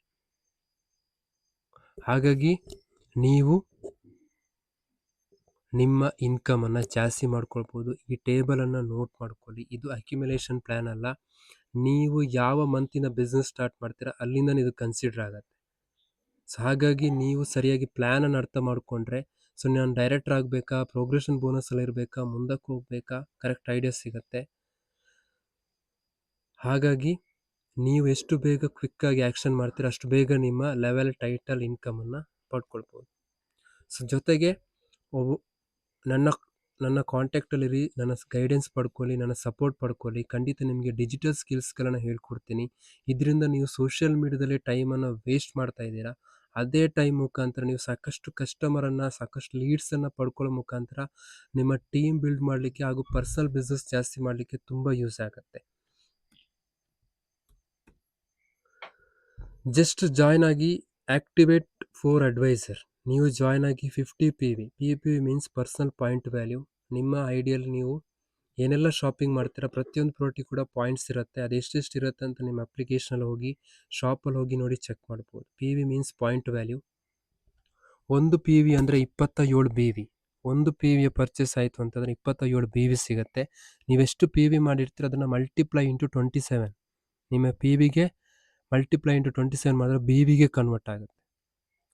ಹಾಗಾಗಿ ನೀವು ನಿಮ್ಮ ಇನ್ಕಮನ್ನು ಜಾಸ್ತಿ ಮಾಡ್ಕೊಳ್ಬೋದು. ಈ ಟೇಬಲನ್ನು ನೋಟ್ ಮಾಡ್ಕೊಳ್ಳಿ. ಇದು ಅಕ್ಯುಮುಲೇಷನ್ ಪ್ಲ್ಯಾನ್ ಅಲ್ಲ. ನೀವು ಯಾವ ಮಂತಿನ ಬಿಸ್ನೆಸ್ ಸ್ಟಾರ್ಟ್ ಮಾಡ್ತೀರಾ ಅಲ್ಲಿಂದ ಇದು ಕನ್ಸಿಡರ್ ಆಗುತ್ತೆ. ಸೊ ಹಾಗಾಗಿ ನೀವು ಸರಿಯಾಗಿ ಪ್ಲ್ಯಾನನ್ನು ಅರ್ಥ ಮಾಡಿಕೊಂಡ್ರೆ, ಸೊ ನಾನು ಡೈರೆಕ್ಟರ್ ಆಗಬೇಕಾ, ಪ್ರೋಗ್ರೆಷನ್ ಬೋನಸಲ್ಲಿ ಇರಬೇಕಾ, ಮುಂದಕ್ಕೆ ಹೋಗಬೇಕಾ, ಕರೆಕ್ಟ್ ಐಡಿಯಾ ಸಿಗುತ್ತೆ. ಹಾಗಾಗಿ ನೀವು ಎಷ್ಟು ಬೇಗ ಕ್ವಿಕ್ಕಾಗಿ ಆ್ಯಕ್ಷನ್ ಮಾಡ್ತೀರಾ ಅಷ್ಟು ಬೇಗ ನಿಮ್ಮ ಲೆವೆಲ್ ಟೈಟಲ್ ಇನ್ಕಮನ್ನು ಪಡ್ಕೊಳ್ಬೋದು. ಸೊ ಜೊತೆಗೆ ನನ್ನ ನನ್ನ ಕಾಂಟ್ಯಾಕ್ಟಲ್ಲಿರಿ, ನನ್ನ ಗೈಡೆನ್ಸ್ ಪಡ್ಕೊಳ್ಳಿ, ನನ್ನ ಸಪೋರ್ಟ್ ಪಡ್ಕೊಳ್ಳಿ. ಖಂಡಿತ ನಿಮಗೆ ಡಿಜಿಟಲ್ ಸ್ಕಿಲ್ಸ್ಗಳನ್ನು ಹೇಳ್ಕೊಡ್ತೀನಿ. ಇದರಿಂದ ನೀವು ಸೋಷಿಯಲ್ ಮೀಡಿಯಾದಲ್ಲಿ ಟೈಮನ್ನು ವೇಸ್ಟ್ ಮಾಡ್ತಾ ಇದ್ದೀರಾ. ಅದೇ ಟೈಮ್ ಮುಖಾಂತರ ನೀವು ಸಾಕಷ್ಟು ಕಸ್ಟಮರನ್ನು, ಸಾಕಷ್ಟು ಲೀಡ್ಸನ್ನು ಪಡ್ಕೊಳ್ಳೋ ಮುಖಾಂತರ ನಿಮ್ಮ ಟೀಮ್ ಬಿಲ್ಡ್ ಮಾಡಲಿಕ್ಕೆ ಹಾಗೂ ಪರ್ಸನಲ್ ಬಿಸ್ನೆಸ್ ಜಾಸ್ತಿ ಮಾಡಲಿಕ್ಕೆ ತುಂಬ ಯೂಸ್ ಆಗುತ್ತೆ. ಜಸ್ಟ್ ಜಾಯ್ನ್ ಆಗಿ ಆಕ್ಟಿವೇಟ್ ಫಾರ್ ಅಡ್ವೈಸರ್. ನೀವು ಜಾಯ್ನ್ ಆಗಿ 50 PV means personal point value. ನಿಮ್ಮ ಐಡಿಯಲ್ಲಿ ನೀವು ಏನೆಲ್ಲ ಶಾಪಿಂಗ್ ಮಾಡ್ತೀರಾ ಪ್ರತಿಯೊಂದು ಪ್ರಾಡಕ್ಟಿಗೆ ಕೂಡ ಪಾಯಿಂಟ್ಸ್ ಇರುತ್ತೆ. ಅದೆಷ್ಟೆಷ್ಟು ಇರುತ್ತೆ ಅಂತ ನಿಮ್ಮ ಅಪ್ಲಿಕೇಶನಲ್ಲಿ ಹೋಗಿ, ಶಾಪಲ್ಲಿ ಹೋಗಿ ನೋಡಿ ಚೆಕ್ ಮಾಡ್ಬೋದು. PV means point value. ಒಂದು PV ಅಂದರೆ 27 BV. ಒಂದು PV ಪರ್ಚೇಸ್ ಆಯಿತು ಅಂತಂದರೆ 27 BV ಸಿಗುತ್ತೆ. ನೀವೆಷ್ಟು PV ಮಾಡಿರ್ತೀರ ಅದನ್ನು ಮಲ್ಟಿಪ್ಲೈ ಇಂಟು 27. ನಿಮ್ಮ PVಗೆ ಮಲ್ಟಿಪ್ಲೈ ಇಂಟು 27 ಮಾಡಿದ್ರೆ BVಗೆ ಕನ್ವರ್ಟ್ ಆಗುತ್ತೆ.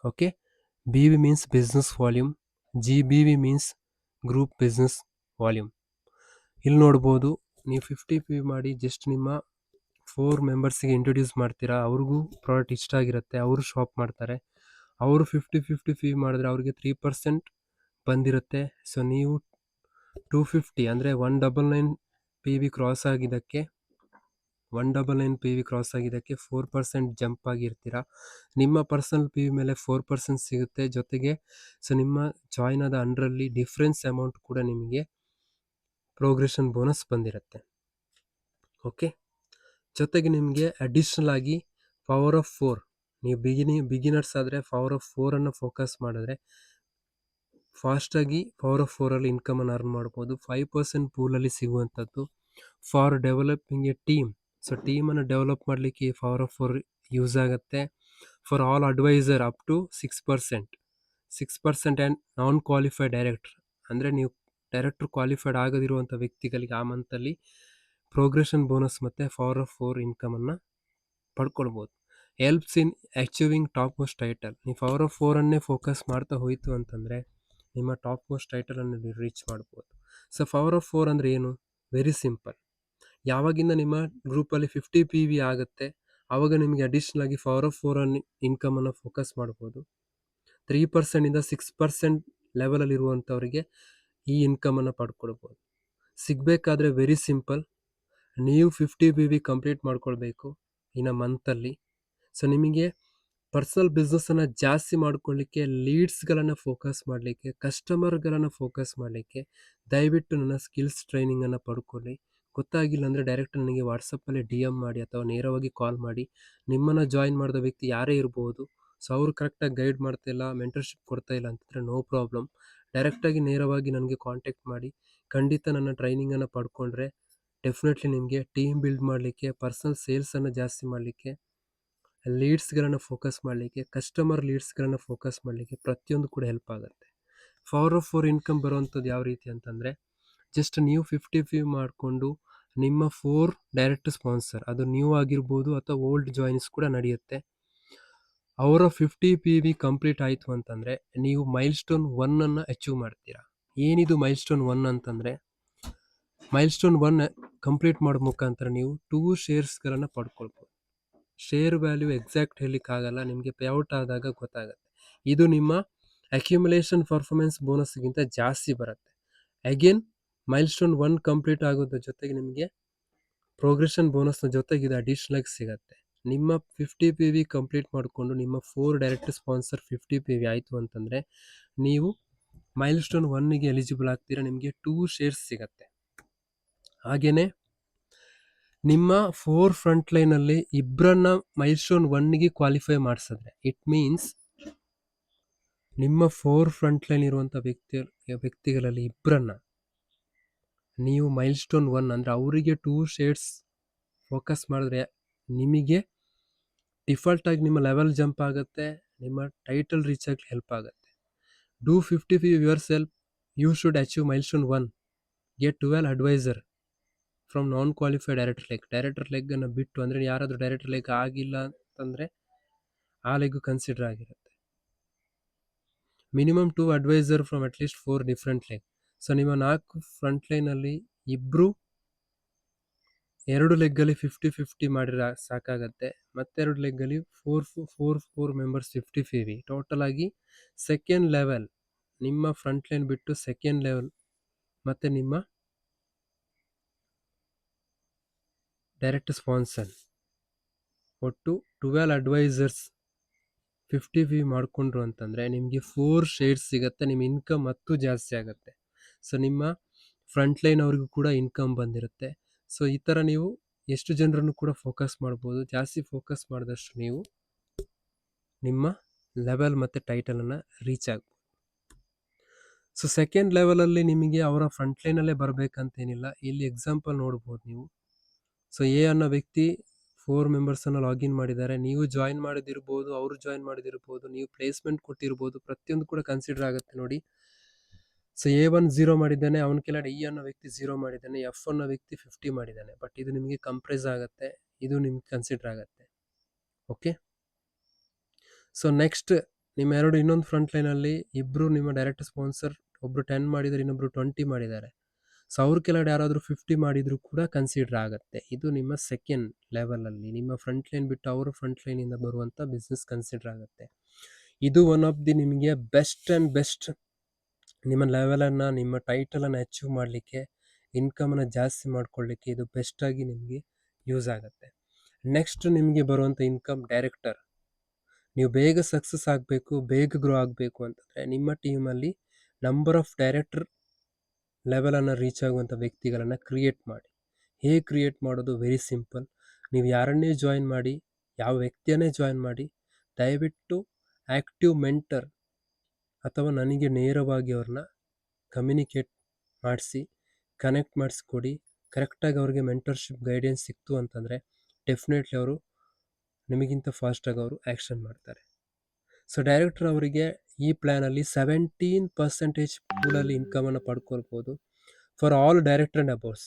Okay, BV means business volume, GBV means group business volume. ಇಲ್ಲಿ ನೋಡ್ಬೋದು, ನೀವು 50 PV ಮಾಡಿ ಜಸ್ಟ್ ನಿಮ್ಮ 4 ಮೆಂಬರ್ಸಿಗೆ ಇಂಟ್ರೊಡ್ಯೂಸ್ ಮಾಡ್ತೀರಾ. ಅವ್ರಿಗೂ ಪ್ರಾಡಕ್ಟ್ ಇಷ್ಟ ಆಗಿರುತ್ತೆ, ಅವರು ಶಾಪ್ ಮಾಡ್ತಾರೆ. ಅವರು 50 PV ಮಾಡಿದ್ರೆ ಅವ್ರಿಗೆ 3% ಬಂದಿರುತ್ತೆ. ಸೊ ನೀವು 250 ಅಂದರೆ 199 PV ಕ್ರಾಸ್ ಆಗಿದ್ದಕ್ಕೆ 4% ಜಂಪ್ ಆಗಿರ್ತೀರ. ನಿಮ್ಮ ಪರ್ಸನಲ್ PV ಮೇಲೆ 4% ಸಿಗುತ್ತೆ. ಜೊತೆಗೆ ಸೊ ನಿಮ್ಮ ಜಾಯ್ನ್ ಆದ ಅಂಡರಲ್ಲಿ ಡಿಫ್ರೆನ್ಸ್ ಅಮೌಂಟ್ ಕೂಡ ನಿಮಗೆ ಪ್ರೋಗ್ರೆಷನ್ ಬೋನಸ್ ಬಂದಿರುತ್ತೆ. ಓಕೆ, ಜೊತೆಗೆ ನಿಮಗೆ ಅಡಿಷ್ನಲ್ ಆಗಿ ಪವರ್ ಆಫ್ 4, ನೀವು ಬಿಗಿನರ್ಸ್ ಆದರೆ ಪವರ್ ಆಫ್ 4 ಅನ್ನು ಫೋಕಸ್ ಮಾಡಿದ್ರೆ ಫಾಸ್ಟಾಗಿ ಪವರ್ ಆಫ್ 4ಅಲ್ಲಿ ಇನ್ಕಮನ್ನು ಅರ್ನ್ ಮಾಡ್ಬೋದು. 5% ಪೂಲಲ್ಲಿ ಸಿಗುವಂಥದ್ದು. For developing a team, so ಟೀಮನ್ನು ಡೆವಲಪ್ ಮಾಡಲಿಕ್ಕೆ ಪವರ್ ಆಫ್ 4 ಯೂಸ್ ಆಗುತ್ತೆ. For all advisor up to 6% and non qualified director, ಅಂದರೆ ನೀವು ಡೈರೆಕ್ಟರ್ ಕ್ವಾಲಿಫೈಡ್ ಆಗದಿರುವಂಥ ವ್ಯಕ್ತಿಗಳಿಗೆ ಆ ಮಂತಲ್ಲಿ ಪ್ರೋಗ್ರೆಷನ್ ಬೋನಸ್ ಮತ್ತು ಪವರ್ ಆಫ್ 4 ಇನ್ಕಮನ್ನು ಪಡ್ಕೊಳ್ಬೋದು. Helps in achieving top most title. ನೀವು ಪವರ್ ಆಫ್ 4 ಅನ್ನೇ ಫೋಕಸ್ ಮಾಡ್ತಾ ಹೋಯಿತು ಅಂತಂದರೆ ನಿಮ್ಮ ಟಾಪ್ ಮೋಸ್ಟ್ ಟೈಟಲನ್ನು ನೀವು ರೀಚ್ ಮಾಡ್ಬೋದು. ಸೊ ಪವರ್ ಆಫ್ 4 ಅಂದರೆ ಏನು? Very simple. ಯಾವಾಗಿಂದ ನಿಮ್ಮ ಗ್ರೂಪಲ್ಲಿ 50 PV ಆಗುತ್ತೆ ಆವಾಗ ನಿಮಗೆ ಅಡಿಷ್ನಲ್ ಆಗಿ ಪವರ್ ಆಫ್ 4 ಇನ್ಕಮನ್ನು ಫೋಕಸ್ ಮಾಡ್ಬೋದು. 3% 6% ಲೆವೆಲಲ್ಲಿ ಇರುವಂಥವರಿಗೆ ಈ ಇನ್ಕಮನ್ನು ಪಡ್ಕೊಳ್ಬೋದು. ಸಿಗಬೇಕಾದ್ರೆ ವೆರಿ ಸಿಂಪಲ್, ನೀವು 50 PV ಕಂಪ್ಲೀಟ್ ಮಾಡ್ಕೊಳ್ಬೇಕು ಇನ್ನು ಮಂತಲ್ಲಿ. ಸೊ ನಿಮಗೆ ಪರ್ಸನಲ್ ಬಿಸ್ನೆಸ್ಸನ್ನು ಜಾಸ್ತಿ ಮಾಡ್ಕೊಳ್ಳಿಕ್ಕೆ, ಲೀಡ್ಸ್ಗಳನ್ನು ಫೋಕಸ್ ಮಾಡಲಿಕ್ಕೆ, ಕಸ್ಟಮರ್ಗಳನ್ನು ಫೋಕಸ್ ಮಾಡಲಿಕ್ಕೆ ದಯವಿಟ್ಟು ನನ್ನ ಸ್ಕಿಲ್ಸ್ ಟ್ರೈನಿಂಗನ್ನು ಪಡ್ಕೊಳ್ಳಿ. ಗೊತ್ತಾಗಿಲ್ಲ ಅಂದರೆ ಡೈರೆಕ್ಟ್ ನನಗೆ ವಾಟ್ಸಪ್ಪಲ್ಲಿ DM ಮಾಡಿ ಅಥವಾ ನೇರವಾಗಿ ಕಾಲ್ ಮಾಡಿ. ನಿಮ್ಮನ್ನು ಜಾಯಿನ್ ಮಾಡಿದ ವ್ಯಕ್ತಿ ಯಾರೇ ಇರ್ಬೋದು, ಸೊ ಅವರು ಕರೆಕ್ಟಾಗಿ ಗೈಡ್ ಮಾಡ್ತಾ ಇಲ್ಲ, ಮೆಂಟರ್ಶಿಪ್ ಕೊಡ್ತಾ ಇಲ್ಲ ಅಂತಂದರೆ ನೋ ಪ್ರಾಬ್ಲಮ್, ಡೈರೆಕ್ಟಾಗಿ ನೇರವಾಗಿ ನನಗೆ ಕಾಂಟ್ಯಾಕ್ಟ್ ಮಾಡಿ. ಖಂಡಿತ ನನ್ನ ಟ್ರೈನಿಂಗನ್ನು ಪಡ್ಕೊಂಡ್ರೆ ಡೆಫಿನೆಟ್ಲಿ ನಿಮಗೆ ಟೀಮ್ ಬಿಲ್ಡ್ ಮಾಡಲಿಕ್ಕೆ, ಪರ್ಸನಲ್ ಸೇಲ್ಸನ್ನು ಜಾಸ್ತಿ ಮಾಡಲಿಕ್ಕೆ, ಲೀಡ್ಸ್ಗಳನ್ನು ಫೋಕಸ್ ಮಾಡಲಿಕ್ಕೆ, ಕಸ್ಟಮರ್ ಲೀಡ್ಸ್ಗಳನ್ನು ಫೋಕಸ್ ಮಾಡಲಿಕ್ಕೆ ಪ್ರತಿಯೊಂದು ಕೂಡ ಹೆಲ್ಪ್ ಆಗುತ್ತೆ. ಪವರ್ ಆಫ್ 4 ಇನ್ಕಮ್ ಬರುವಂಥದ್ದು ಯಾವ ರೀತಿ ಅಂತಂದರೆ, ಜಸ್ಟ್ ನೀವು 50 PV ಮಾಡಿಕೊಂಡು ನಿಮ್ಮ 4 ಡೈರೆಕ್ಟ್ ಸ್ಪಾನ್ಸರ್, ಅದು ನ್ಯೂ ಆಗಿರ್ಬೋದು ಅಥವಾ ಓಲ್ಡ್ ಜಾಯಿನ್ಸ್ ಕೂಡ ನಡೆಯುತ್ತೆ. ಅವರ 50 PV ಕಂಪ್ಲೀಟ್ ಆಯಿತು ಅಂತಂದರೆ ನೀವು ಮೈಲ್ಸ್ಟೋನ್ 1 ಅನ್ನು ಅಚೀವ್ ಮಾಡ್ತೀರಾ. ಏನಿದು ಮೈಲ್ಸ್ಟೋನ್ 1 ಅಂತಂದರೆ, ಮೈಲ್ಸ್ಟೋನ್ 1 ಕಂಪ್ಲೀಟ್ ಮಾಡೋ ಮುಖಾಂತರ ನೀವು 2 ಶೇರ್ಸ್ಗಳನ್ನು ಪಡ್ಕೊಳ್ಬೋದು. ಶೇರ್ ವ್ಯಾಲ್ಯೂ ಎಕ್ಸಾಕ್ಟ್ ಹೇಳಲಿಕ್ಕಾಗಲ್ಲ, ನಿಮಗೆ ಪೇಔಟ್ ಆದಾಗ ಗೊತ್ತಾಗುತ್ತೆ. ಇದು ನಿಮ್ಮ ಅಕ್ಯುಮುಲೇಷನ್ ಪರ್ಫಾರ್ಮೆನ್ಸ್ ಬೋನಸ್ಗಿಂತ ಜಾಸ್ತಿ ಬರುತ್ತೆ. ಅಗೇನ್ ಮೈಲ್ಸ್ಟೋನ್ 1 ಕಂಪ್ಲೀಟ್ ಆಗೋದ್ರ ಜೊತೆಗೆ ನಿಮಗೆ ಪ್ರೋಗ್ರೆಷನ್ ಬೋನಸ್ನ ಜೊತೆಗೆ ಇದು ಅಡಿಷ್ನಲ್ ಆಗಿ ಸಿಗುತ್ತೆ. ನಿಮ್ಮ 50 PV ಕಂಪ್ಲೀಟ್ ಮಾಡಿಕೊಂಡು ನಿಮ್ಮ 4 ಡೈರೆಕ್ಟ್ ಸ್ಪಾನ್ಸರ್ 50 PV ಆಯಿತು ಅಂತಂದರೆ ನೀವು ಮೈಲ್ಸ್ಟೋನ್ 1ಗೆ ಎಲಿಜಿಬಲ್ ಆಗ್ತೀರಾ. ನಿಮಗೆ 2 ಶೇರ್ಸ್ ಸಿಗುತ್ತೆ. ಹಾಗೆಯೇ ನಿಮ್ಮ 4 ಫ್ರಂಟ್ ಲೈನಲ್ಲಿ ಇಬ್ಬರನ್ನ ಮೈಲ್ಸ್ಟೋನ್ 1ಗೆ ಕ್ವಾಲಿಫೈ ಮಾಡಿಸಿದ್ರೆ, ಇಟ್ ಮೀನ್ಸ್ ನಿಮ್ಮ 4 ಫ್ರಂಟ್ ಲೈನ್ ಇರುವಂಥ ವ್ಯಕ್ತಿಗಳಲ್ಲಿ ಇಬ್ಬರನ್ನ ನೀವು ಮೈಲ್ಸ್ಟೋನ್ 1 ಅಂದರೆ ಅವರಿಗೆ 2 ಶೇರ್ಸ್ ಫೋಕಸ್ ಮಾಡಿದ್ರೆ ನಿಮಗೆ ಡಿಫಾಲ್ಟ್ ಆಗಿ ನಿಮ್ಮ ಲೆವೆಲ್ ಜಂಪ್ ಆಗುತ್ತೆ, ನಿಮ್ಮ ಟೈಟಲ್ ರೀಚ್ ಆಗಲಿ ಹೆಲ್ಪ್ ಆಗುತ್ತೆ. Do 50 PV yourself, you should achieve milestone 1, get 12 advisor from non qualified director ಲೆಗ್ಗನ್ನು ಬಿಟ್ಟು, ಅಂದರೆ ಯಾರಾದರೂ ಡೈರೆಕ್ಟರ್ ಲೆಗ್ ಆಗಿಲ್ಲ ಅಂತಂದರೆ ಆ ಲೆಗ್ಗು ಕನ್ಸಿಡರ್ ಆಗಿರುತ್ತೆ. Minimum 2 advisor from at least 4 different leg. So ನಿಮ್ಮ 4 ಫ್ರಂಟ್ ಲೈನಲ್ಲಿ ಇಬ್ಬರು 2 ಲೆಗ್ಗಲ್ಲಿ 50-50 ಮಾಡಿದ್ರೆ ಸಾಕಾಗತ್ತೆ. ಮತ್ತೆರಡು ಲೆಗ್ಗಲ್ಲಿ 4 ಮೆಂಬರ್ಸ್ 50 PV. ಟೋಟಲ್ ಆಗಿ ಸೆಕೆಂಡ್ ಲೆವೆಲ್, ನಿಮ್ಮ ಫ್ರಂಟ್ ಲೈನ್ ಬಿಟ್ಟು ಸೆಕೆಂಡ್ ಲೆವೆಲ್ ಮತ್ತು ನಿಮ್ಮ ಡೈರೆಕ್ಟ್ ಸ್ಪಾನ್ಸರ್ ಒಟ್ಟು 12 ಅಡ್ವೈಸರ್ಸ್ 50 ಮಾಡಿಕೊಂಡ್ರು ಅಂತಂದರೆ ನಿಮಗೆ 4 ಶೇರ್ಸ್ ಸಿಗುತ್ತೆ. ನಿಮ್ಮ ಇನ್ಕಮ್ ಮತ್ತೂ ಜಾಸ್ತಿ ಆಗುತ್ತೆ. ಸೊ ನಿಮ್ಮ ಫ್ರಂಟ್ ಲೈನ್ ಅವ್ರಿಗೂ ಕೂಡ ಇನ್ಕಮ್ ಬಂದಿರುತ್ತೆ. ಸೊ ಈ ಥರ ನೀವು ಎಷ್ಟು ಜನರನ್ನು ಕೂಡ ಫೋಕಸ್ ಮಾಡ್ಬೋದು. ಜಾಸ್ತಿ ಫೋಕಸ್ ಮಾಡಿದಷ್ಟು ನೀವು ನಿಮ್ಮ ಲೆವೆಲ್ ಮತ್ತು ಟೈಟಲನ್ನು ರೀಚ್ ಆಗ್ಬೋದು. ಸೊ ಸೆಕೆಂಡ್ ಲೆವೆಲಲ್ಲಿ ನಿಮಗೆ ಅವರ ಫ್ರಂಟ್ ಲೈನಲ್ಲೇ ಬರಬೇಕಂತೇನಿಲ್ಲ. ಇಲ್ಲಿ ಎಕ್ಸಾಂಪಲ್ ನೋಡ್ಬೋದು ನೀವು. ಸೊ ಎ ಅನ್ನೋ ವ್ಯಕ್ತಿ 4 ಮೆಂಬರ್ಸನ್ನು ಲಾಗಿನ್ ಮಾಡಿದ್ದಾರೆ. ನೀವು ಜಾಯಿನ್ ಮಾಡಿದಿರ್ಬೋದು, ಅವರು ಜಾಯಿನ್ ಮಾಡಿದಿರ್ಬೋದು, ನೀವು ಪ್ಲೇಸ್ಮೆಂಟ್ ಕೊಟ್ಟಿರ್ಬೋದು, ಪ್ರತಿಯೊಂದು ಕೂಡ ಕನ್ಸಿಡರ್ ಆಗುತ್ತೆ ನೋಡಿ. ಸೊ A1 0 ಮಾಡಿದ್ದಾನೆ, ಅವನ ಕೆಳಗಡೆ ಇ ಅನ್ನೋ ವ್ಯಕ್ತಿ 0 ಮಾಡಿದ್ದಾನೆ, ಎಫ್ ಅನ್ನೋ ವ್ಯಕ್ತಿ 50 ಮಾಡಿದ್ದಾನೆ. ಬಟ್ ಇದು ನಿಮಗೆ ಕಂಪ್ರೈಸ್ ಆಗುತ್ತೆ, ಇದು ನಿಮ್ಗೆ ಕನ್ಸಿಡರ್ ಆಗುತ್ತೆ. ಓಕೆ. ಸೊ ನೆಕ್ಸ್ಟ್ ನಿಮ್ಮ ಇನ್ನೊಂದು ಫ್ರಂಟ್ ಲೈನಲ್ಲಿ ಇಬ್ಬರು ನಿಮ್ಮ ಡೈರೆಕ್ಟ್ ಸ್ಪಾನ್ಸರ್, ಒಬ್ರು 10 ಮಾಡಿದ್ದಾರೆ, ಇನ್ನೊಬ್ರು 20 ಮಾಡಿದ್ದಾರೆ. ಸೊ ಅವ್ರ ಕೆಳಗಡೆ ಯಾರಾದರೂ 50 ಮಾಡಿದ್ರು ಕೂಡ ಕನ್ಸಿಡರ್ ಆಗುತ್ತೆ. ಇದು ನಿಮ್ಮ ಸೆಕೆಂಡ್ ಲೆವೆಲಲ್ಲಿ ನಿಮ್ಮ ಫ್ರಂಟ್ ಲೈನ್ ಬಿಟ್ಟು ಅವರ ಫ್ರಂಟ್ ಲೈನಿಂದ ಬರುವಂಥ ಬಿಸ್ನೆಸ್ ಕನ್ಸಿಡರ್ ಆಗುತ್ತೆ. ಇದು ಒನ್ ಆಫ್ ದಿ ನಿಮಗೆ ಬೆಸ್ಟ್ ಆ್ಯಂಡ್ ಬೆಸ್ಟ್ ನಿಮ್ಮ ಲೆವೆಲನ್ನು, ನಿಮ್ಮ ಟೈಟಲನ್ನು ಅಚೀವ್ ಮಾಡಲಿಕ್ಕೆ, ಇನ್ಕಮನ್ನು ಜಾಸ್ತಿ ಮಾಡ್ಕೊಳ್ಳಿಕ್ಕೆ ಇದು ಬೆಸ್ಟಾಗಿ ನಿಮಗೆ ಯೂಸ್ ಆಗುತ್ತೆ. ನೆಕ್ಸ್ಟ್ ನಿಮಗೆ ಬರುವಂಥ ಇನ್ಕಮ್ ಡೈರೆಕ್ಟರ್. ನೀವು ಬೇಗ ಸಕ್ಸಸ್ ಆಗಬೇಕು, ಬೇಗ ಗ್ರೋ ಆಗಬೇಕು ಅಂತಂದರೆ ನಿಮ್ಮ ಟೀಮಲ್ಲಿ ನಂಬರ್ ಆಫ್ ಡೈರೆಕ್ಟರ್ ಲೆವೆಲನ್ನು ರೀಚ್ ಆಗುವಂಥ ವ್ಯಕ್ತಿಗಳನ್ನು ಕ್ರಿಯೇಟ್ ಮಾಡಿ. ಹೇಗೆ ಕ್ರಿಯೇಟ್ ಮಾಡೋದು? Very simple. ನೀವು ಯಾರನ್ನೇ ಜಾಯಿನ್ ಮಾಡಿ, ಯಾವ ವ್ಯಕ್ತಿಯನ್ನೇ ಜಾಯಿನ್ ಮಾಡಿ, ದಯವಿಟ್ಟು ಆ್ಯಕ್ಟಿವ್ ಮೆಂಟರ್ ಅಥವಾ ನನಗೆ ನೇರವಾಗಿ ಅವ್ರನ್ನ ಕಮ್ಯುನಿಕೇಟ್ ಮಾಡಿಸಿ, ಕನೆಕ್ಟ್ ಮಾಡಿಸ್ಕೊಡಿ. ಕರೆಕ್ಟಾಗಿ ಅವ್ರಿಗೆ ಮೆಂಟರ್ಶಿಪ್ ಗೈಡೆನ್ಸ್ ಸಿಕ್ತು ಅಂತಂದರೆ ಡೆಫಿನೆಟ್ಲಿ ಅವರು ನಿಮಗಿಂತ ಫಾಸ್ಟಾಗಿ ಅವರು ಆ್ಯಕ್ಷನ್ ಮಾಡ್ತಾರೆ. ಸೊ ಡೈರೆಕ್ಟರ್ ಅವರಿಗೆ ಈ ಪ್ಲ್ಯಾನಲ್ಲಿ 17% ಪೂಲಲ್ಲಿ ಇನ್ಕಮನ್ನು ಪಡ್ಕೊಳ್ಬೋದು for all director and aboves.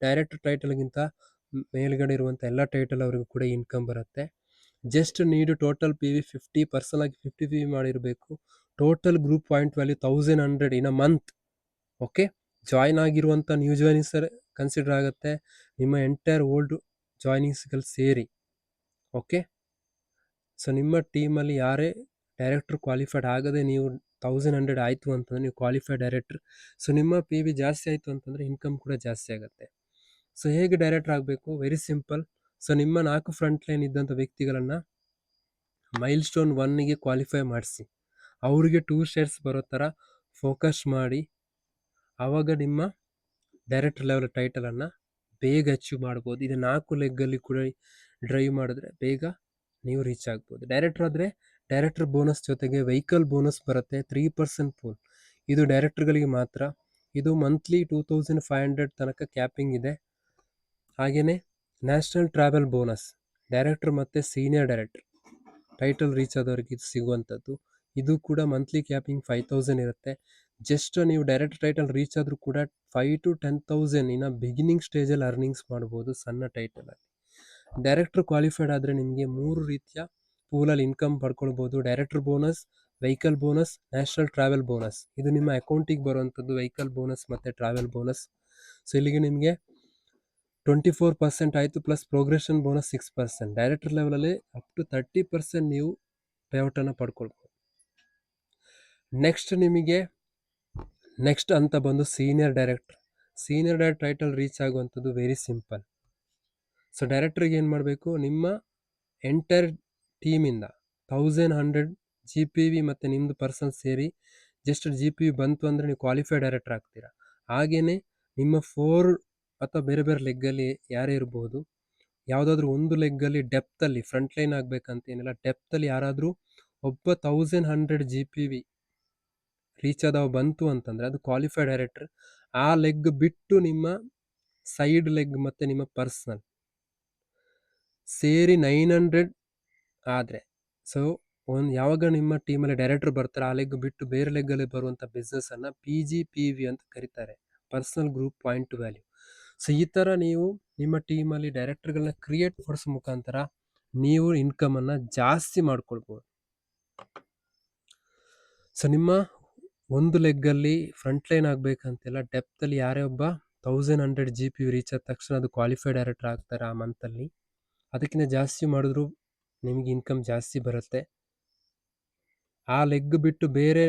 Director ಟೈಟಲ್ಗಿಂತ ಮೇಲ್ಗಡೆ ಇರುವಂಥ ಎಲ್ಲ ಟೈಟಲ್ ಅವರಿಗೂ ಕೂಡ ಇನ್ಕಮ್ ಬರುತ್ತೆ. ಜಸ್ಟ್ ನೀಡು ಟೋಟಲ್ PV 50, ಪರ್ಸನಲ್ ಆಗಿ 50 PV ಮಾಡಿರಬೇಕು. Total group point value 1100 in a month. Okay. Join ಆಗಿರುವಂಥ ನ್ಯೂ ಜಾಯ್ನಿಂಗ್ಸ್ ಕನ್ಸಿಡರ್ ಆಗುತ್ತೆ, ನಿಮ್ಮ ಎಂಟೈರ್ ಓಲ್ಡ್ ಜಾಯ್ನಿಂಗ್ಸ್ಗಳು ಸೇರಿ. ಓಕೆ. ಸೊ ನಿಮ್ಮ ಟೀಮಲ್ಲಿ ಯಾರೇ ಡೈರೆಕ್ಟರ್ ಕ್ವಾಲಿಫೈಡ್ ಆಗದೆ ನೀವು 1100 ಆಯಿತು ಅಂತಂದರೆ ನೀವು ಕ್ವಾಲಿಫೈಡ್ ಡೈರೆಕ್ಟರ್. ಸೊ ನಿಮ್ಮ PV ಜಾಸ್ತಿ ಆಯಿತು ಅಂತಂದರೆ ಇನ್ಕಮ್ ಕೂಡ ಜಾಸ್ತಿ ಆಗುತ್ತೆ. ಸೊ ಹೇಗೆ ಡೈರೆಕ್ಟರ್ ಆಗಬೇಕು? Very simple. ಸೊ ನಿಮ್ಮ 4 ಫ್ರಂಟ್ ಲೈನ್ ಇದ್ದಂಥ ವ್ಯಕ್ತಿಗಳನ್ನು ಮೈಲ್ ಸ್ಟೋನ್ 1ಗೆ ಕ್ವಾಲಿಫೈ ಮಾಡಿಸಿ, ಅವರಿಗೆ 2 ಶೇರ್ಸ್ ಬರೋ ಥರ ಫೋಕಸ್ ಮಾಡಿ. ಆವಾಗ ನಿಮ್ಮ ಡೈರೆಕ್ಟರ್ ಲೆವೆಲ್ ಟೈಟಲನ್ನು ಬೇಗ ಅಚೀವ್ ಮಾಡ್ಬೋದು. ಇದು 4 ಲೆಗ್ಗಲ್ಲಿ ಕೂಡ ಡ್ರೈವ್ ಮಾಡಿದ್ರೆ ಬೇಗ ನೀವು ರೀಚ್ ಆಗ್ಬೋದು. ಡೈರೆಕ್ಟರ್ ಆದರೆ ಡೈರೆಕ್ಟರ್ ಬೋನಸ್ ಜೊತೆಗೆ ವೆಹಿಕಲ್ ಬೋನಸ್ ಬರುತ್ತೆ, 3% ಪೂಲ್. ಇದು ಡೈರೆಕ್ಟರ್ಗಳಿಗೆ ಮಾತ್ರ. ಇದು ಮಂತ್ಲಿ 2500 ತನಕ ಕ್ಯಾಪಿಂಗ್ ಇದೆ. ಹಾಗೆಯೇ ನ್ಯಾಷನಲ್ ಟ್ರಾವೆಲ್ ಬೋನಸ್ ಡೈರೆಕ್ಟರ್ ಮತ್ತು ಸೀನಿಯರ್ ಡೈರೆಕ್ಟರ್ ಟೈಟಲ್ ರೀಚ್ ಆದವರಿಗೆ ಇದು ಸಿಗುವಂಥದ್ದು. ಇದು ಕೂಡ ಮಂತ್ಲಿ ಕ್ಯಾಪಿಂಗ್ 5000 ಇರುತ್ತೆ. ಜಸ್ಟ್ ನೀವು ಡೈರೆಕ್ಟರ್ ಟೈಟಲ್ ರೀಚ್ ಆದರೂ ಕೂಡ 5 to 10,000 ಇನ್ನು ಬಿಗಿನಿಂಗ್ ಸ್ಟೇಜಲ್ಲಿ ಅರ್ನಿಂಗ್ಸ್ ಮಾಡ್ಬೋದು ಸಣ್ಣ ಟೈಟಲಲ್ಲಿ. ಡೈರೆಕ್ಟರ್ ಕ್ವಾಲಿಫೈಡ್ ಆದರೆ ನಿಮಗೆ 3 ರೀತಿಯ ಪೂಲಲ್ಲಿ ಇನ್ಕಮ್ ಪಡ್ಕೊಳ್ಬೋದು. Director bonus, vehicle bonus, national travel bonus. ಇದು ನಿಮ್ಮ ಅಕೌಂಟಿಗೆ ಬರುವಂಥದ್ದು ವೆಹಿಕಲ್ ಬೋನಸ್ ಮತ್ತು ಟ್ರಾವೆಲ್ ಬೋನಸ್. ಸೊ ಇಲ್ಲಿಗೆ ನಿಮಗೆ 24% ಆಯಿತು, ಪ್ಲಸ್ ಪ್ರೋಗ್ರೆಷನ್ ಬೋನಸ್ 6%. ಡೈರೆಕ್ಟರ್ ಲೆವೆಲಲ್ಲಿ ಅಪ್ ಟು 30% ನೀವು ಪೇಔಟನ್ನು ಪಡ್ಕೊಳ್ಬೋದು. ನೆಕ್ಸ್ಟ್ ಅಂತ ಬಂದು senior director. Senior director title reach ಆಗುವಂಥದ್ದು ವೆರಿ ಸಿಂಪಲ್. ಸೊ ಡೈರೆಕ್ಟ್ರಿಗೆ ಏನು ಮಾಡಬೇಕು? ನಿಮ್ಮ ಎಂಟೈರ್ ಟೀಮಿಂದ 1100 GPV ಮತ್ತು ನಿಮ್ಮದು ಪರ್ಸನ್ ಸೇರಿ ಜಸ್ಟ್ GPV ಬಂತು ಅಂದರೆ ನೀವು ಕ್ವಾಲಿಫೈಡ್ ಡೈರೆಕ್ಟರ್ ಆಗ್ತೀರಾ. ಹಾಗೆಯೇ ನಿಮ್ಮ 4 ಅಥವಾ ಬೇರೆ ಬೇರೆ ಲೆಗ್ಗಲ್ಲಿ ಯಾರೇ ಇರ್ಬೋದು, ಯಾವುದಾದ್ರೂ ಒಂದು ಲೆಗ್ಗಲ್ಲಿ ಡೆಪ್ತಲ್ಲಿ ಫ್ರಂಟ್ ಲೈನ್ ಆಗಬೇಕಂತೇನಿಲ್ಲ, ಡೆಪ್ತಲ್ಲಿ ಯಾರಾದರೂ ಒಬ್ಬ 1100 GPV ರೀಚ್ ಆದವ ಬಂತು ಅಂತಂದರೆ ಅದು ಕ್ವಾಲಿಫೈಡ್ ಡೈರೆಕ್ಟರ್. ಆ ಲೆಗ್ ಬಿಟ್ಟು ನಿಮ್ಮ ಸೈಡ್ ಲೆಗ್ ಮತ್ತು ನಿಮ್ಮ ಪರ್ಸನಲ್ ಸೇರಿ 900 ಆದರೆ, ಸೊ ಯಾವಾಗ ನಿಮ್ಮ ಟೀಮಲ್ಲಿ ಡೈರೆಕ್ಟರ್ ಬರ್ತಾರೆ ಆ ಲೆಗ್ ಬಿಟ್ಟು ಬೇರೆ ಲೆಗ್ಗಲ್ಲಿ ಬರುವಂಥ ಬಿಸ್ನೆಸ್ಸನ್ನು PGPV ಅಂತ ಕರೀತಾರೆ, personal group point value. So ಈ ಥರ ನೀವು ನಿಮ್ಮ ಟೀಮಲ್ಲಿ ಡೈರೆಕ್ಟರ್ಗಳನ್ನ ಕ್ರಿಯೇಟ್ ಮಾಡಿಸೋ ಮುಖಾಂತರ ನೀವು ಇನ್ಕಮನ್ನು ಜಾಸ್ತಿ ಮಾಡ್ಕೊಳ್ಬೋದು. ಸೊ ನಿಮ್ಮ ಒಂದು ಲೆಗ್ಗಲ್ಲಿ ಫ್ರಂಟ್ ಲೈನ್ ಆಗಬೇಕಂತೆಲ್ಲ, ಡೆಪ್ತಲ್ಲಿ ಯಾರೇ ಒಬ್ಬ 1100 GPV ರೀಚ್ ಆದ ತಕ್ಷಣ ಅದು ಕ್ವಾಲಿಫೈಡ್ ಡೈರೆಕ್ಟರ್ ಆಗ್ತಾರೆ ಆ ಮಂತಲ್ಲಿ. ಅದಕ್ಕಿಂತ ಜಾಸ್ತಿ ಮಾಡಿದ್ರು ನಿಮಗೆ ಇನ್ಕಮ್ ಜಾಸ್ತಿ ಬರುತ್ತೆ. ಆ ಲೆಗ್ ಬಿಟ್ಟು ಬೇರೆ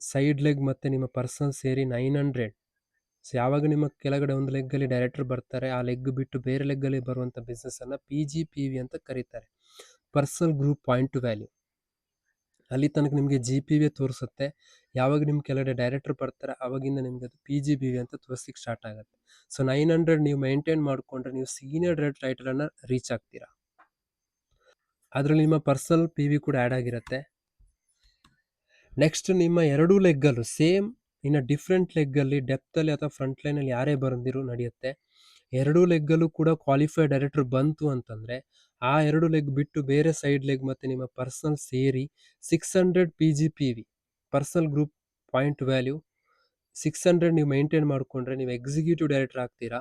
ಸೈಡ್ ಲೆಗ್ ಮತ್ತು ನಿಮ್ಮ ಪರ್ಸನಲ್ ಸೇರಿ 900 ಸೊ ಯಾವಾಗ ನಿಮ್ಮ ಕೆಳಗಡೆ ಒಂದು ಲೆಗ್ಗಲ್ಲಿ ಡೈರೆಕ್ಟರ್ ಬರ್ತಾರೆ, ಆ ಲೆಗ್ ಬಿಟ್ಟು ಬೇರೆ ಲೆಗ್ಗಲ್ಲಿ ಬರುವಂಥ ಬಿಸ್ನೆಸ್ಸನ್ನು PGPV ಅಂತ ಕರೀತಾರೆ, personal group point to value. ಅಲ್ಲಿ ತನಕ ನಿಮಗೆ GPV ತೋರಿಸುತ್ತೆ. ಯಾವಾಗ ನಿಮ್ಮ ಕೆಳಗಡೆ ಡೈರೆಕ್ಟರ್ ಬರ್ತಾರೆ ಅವಾಗಿಂದ ನಿಮಗೆ ಅದು PGPV ಅಂತ ತೋರಿಸ್ಲಿಕ್ಕೆ ಸ್ಟಾರ್ಟ್ ಆಗುತ್ತೆ. ಸೊ 900 ನೀವು ಮೇಂಟೈನ್ ಮಾಡಿಕೊಂಡ್ರೆ ನೀವು ಸೀನಿಯರ್ ಡೈರೆಕ್ಟರ್ ಟೈಟಲನ್ನು ರೀಚ್ ಆಗ್ತೀರಾ. ಅದರಲ್ಲಿ ನಿಮ್ಮ ಪರ್ಸನಲ್ PV ಕೂಡ ಆ್ಯಡ್ ಆಗಿರುತ್ತೆ. ನೆಕ್ಸ್ಟ್ ನಿಮ್ಮ ಎರಡೂ ಲೆಗ್ಗಲ್ಲೂ ಸೇಮ್ ಇನ್ನು ಡಿಫ್ರೆಂಟ್ ಲೆಗ್ಗಲ್ಲಿ ಡೆಪ್ತಲ್ಲಿ ಅಥವಾ ಫ್ರಂಟ್ ಲೈನಲ್ಲಿ ಯಾರೇ ಬಂದಿರೂ ನಡೆಯುತ್ತೆ. ಎರಡೂ ಲೆಗ್ಗಲ್ಲೂ ಕೂಡ ಕ್ವಾಲಿಫೈಡ್ ಡೈರೆಕ್ಟರ್ ಬಂತು ಅಂತಂದರೆ ಆ ಎರಡು ಲೆಗ್ ಬಿಟ್ಟು ಬೇರೆ ಸೈಡ್ ಲೆಗ್ ಮತ್ತು ನಿಮ್ಮ ಪರ್ಸನಲ್ ಸೇರಿ 600 PGPV personal group point value 600 ನೀವು ಮೇಂಟೈನ್ ಮಾಡಿಕೊಂಡ್ರೆ ನೀವು ಎಕ್ಸಿಕ್ಯೂಟಿವ್ ಡೈರೆಕ್ಟರ್ ಆಗ್ತೀರಾ.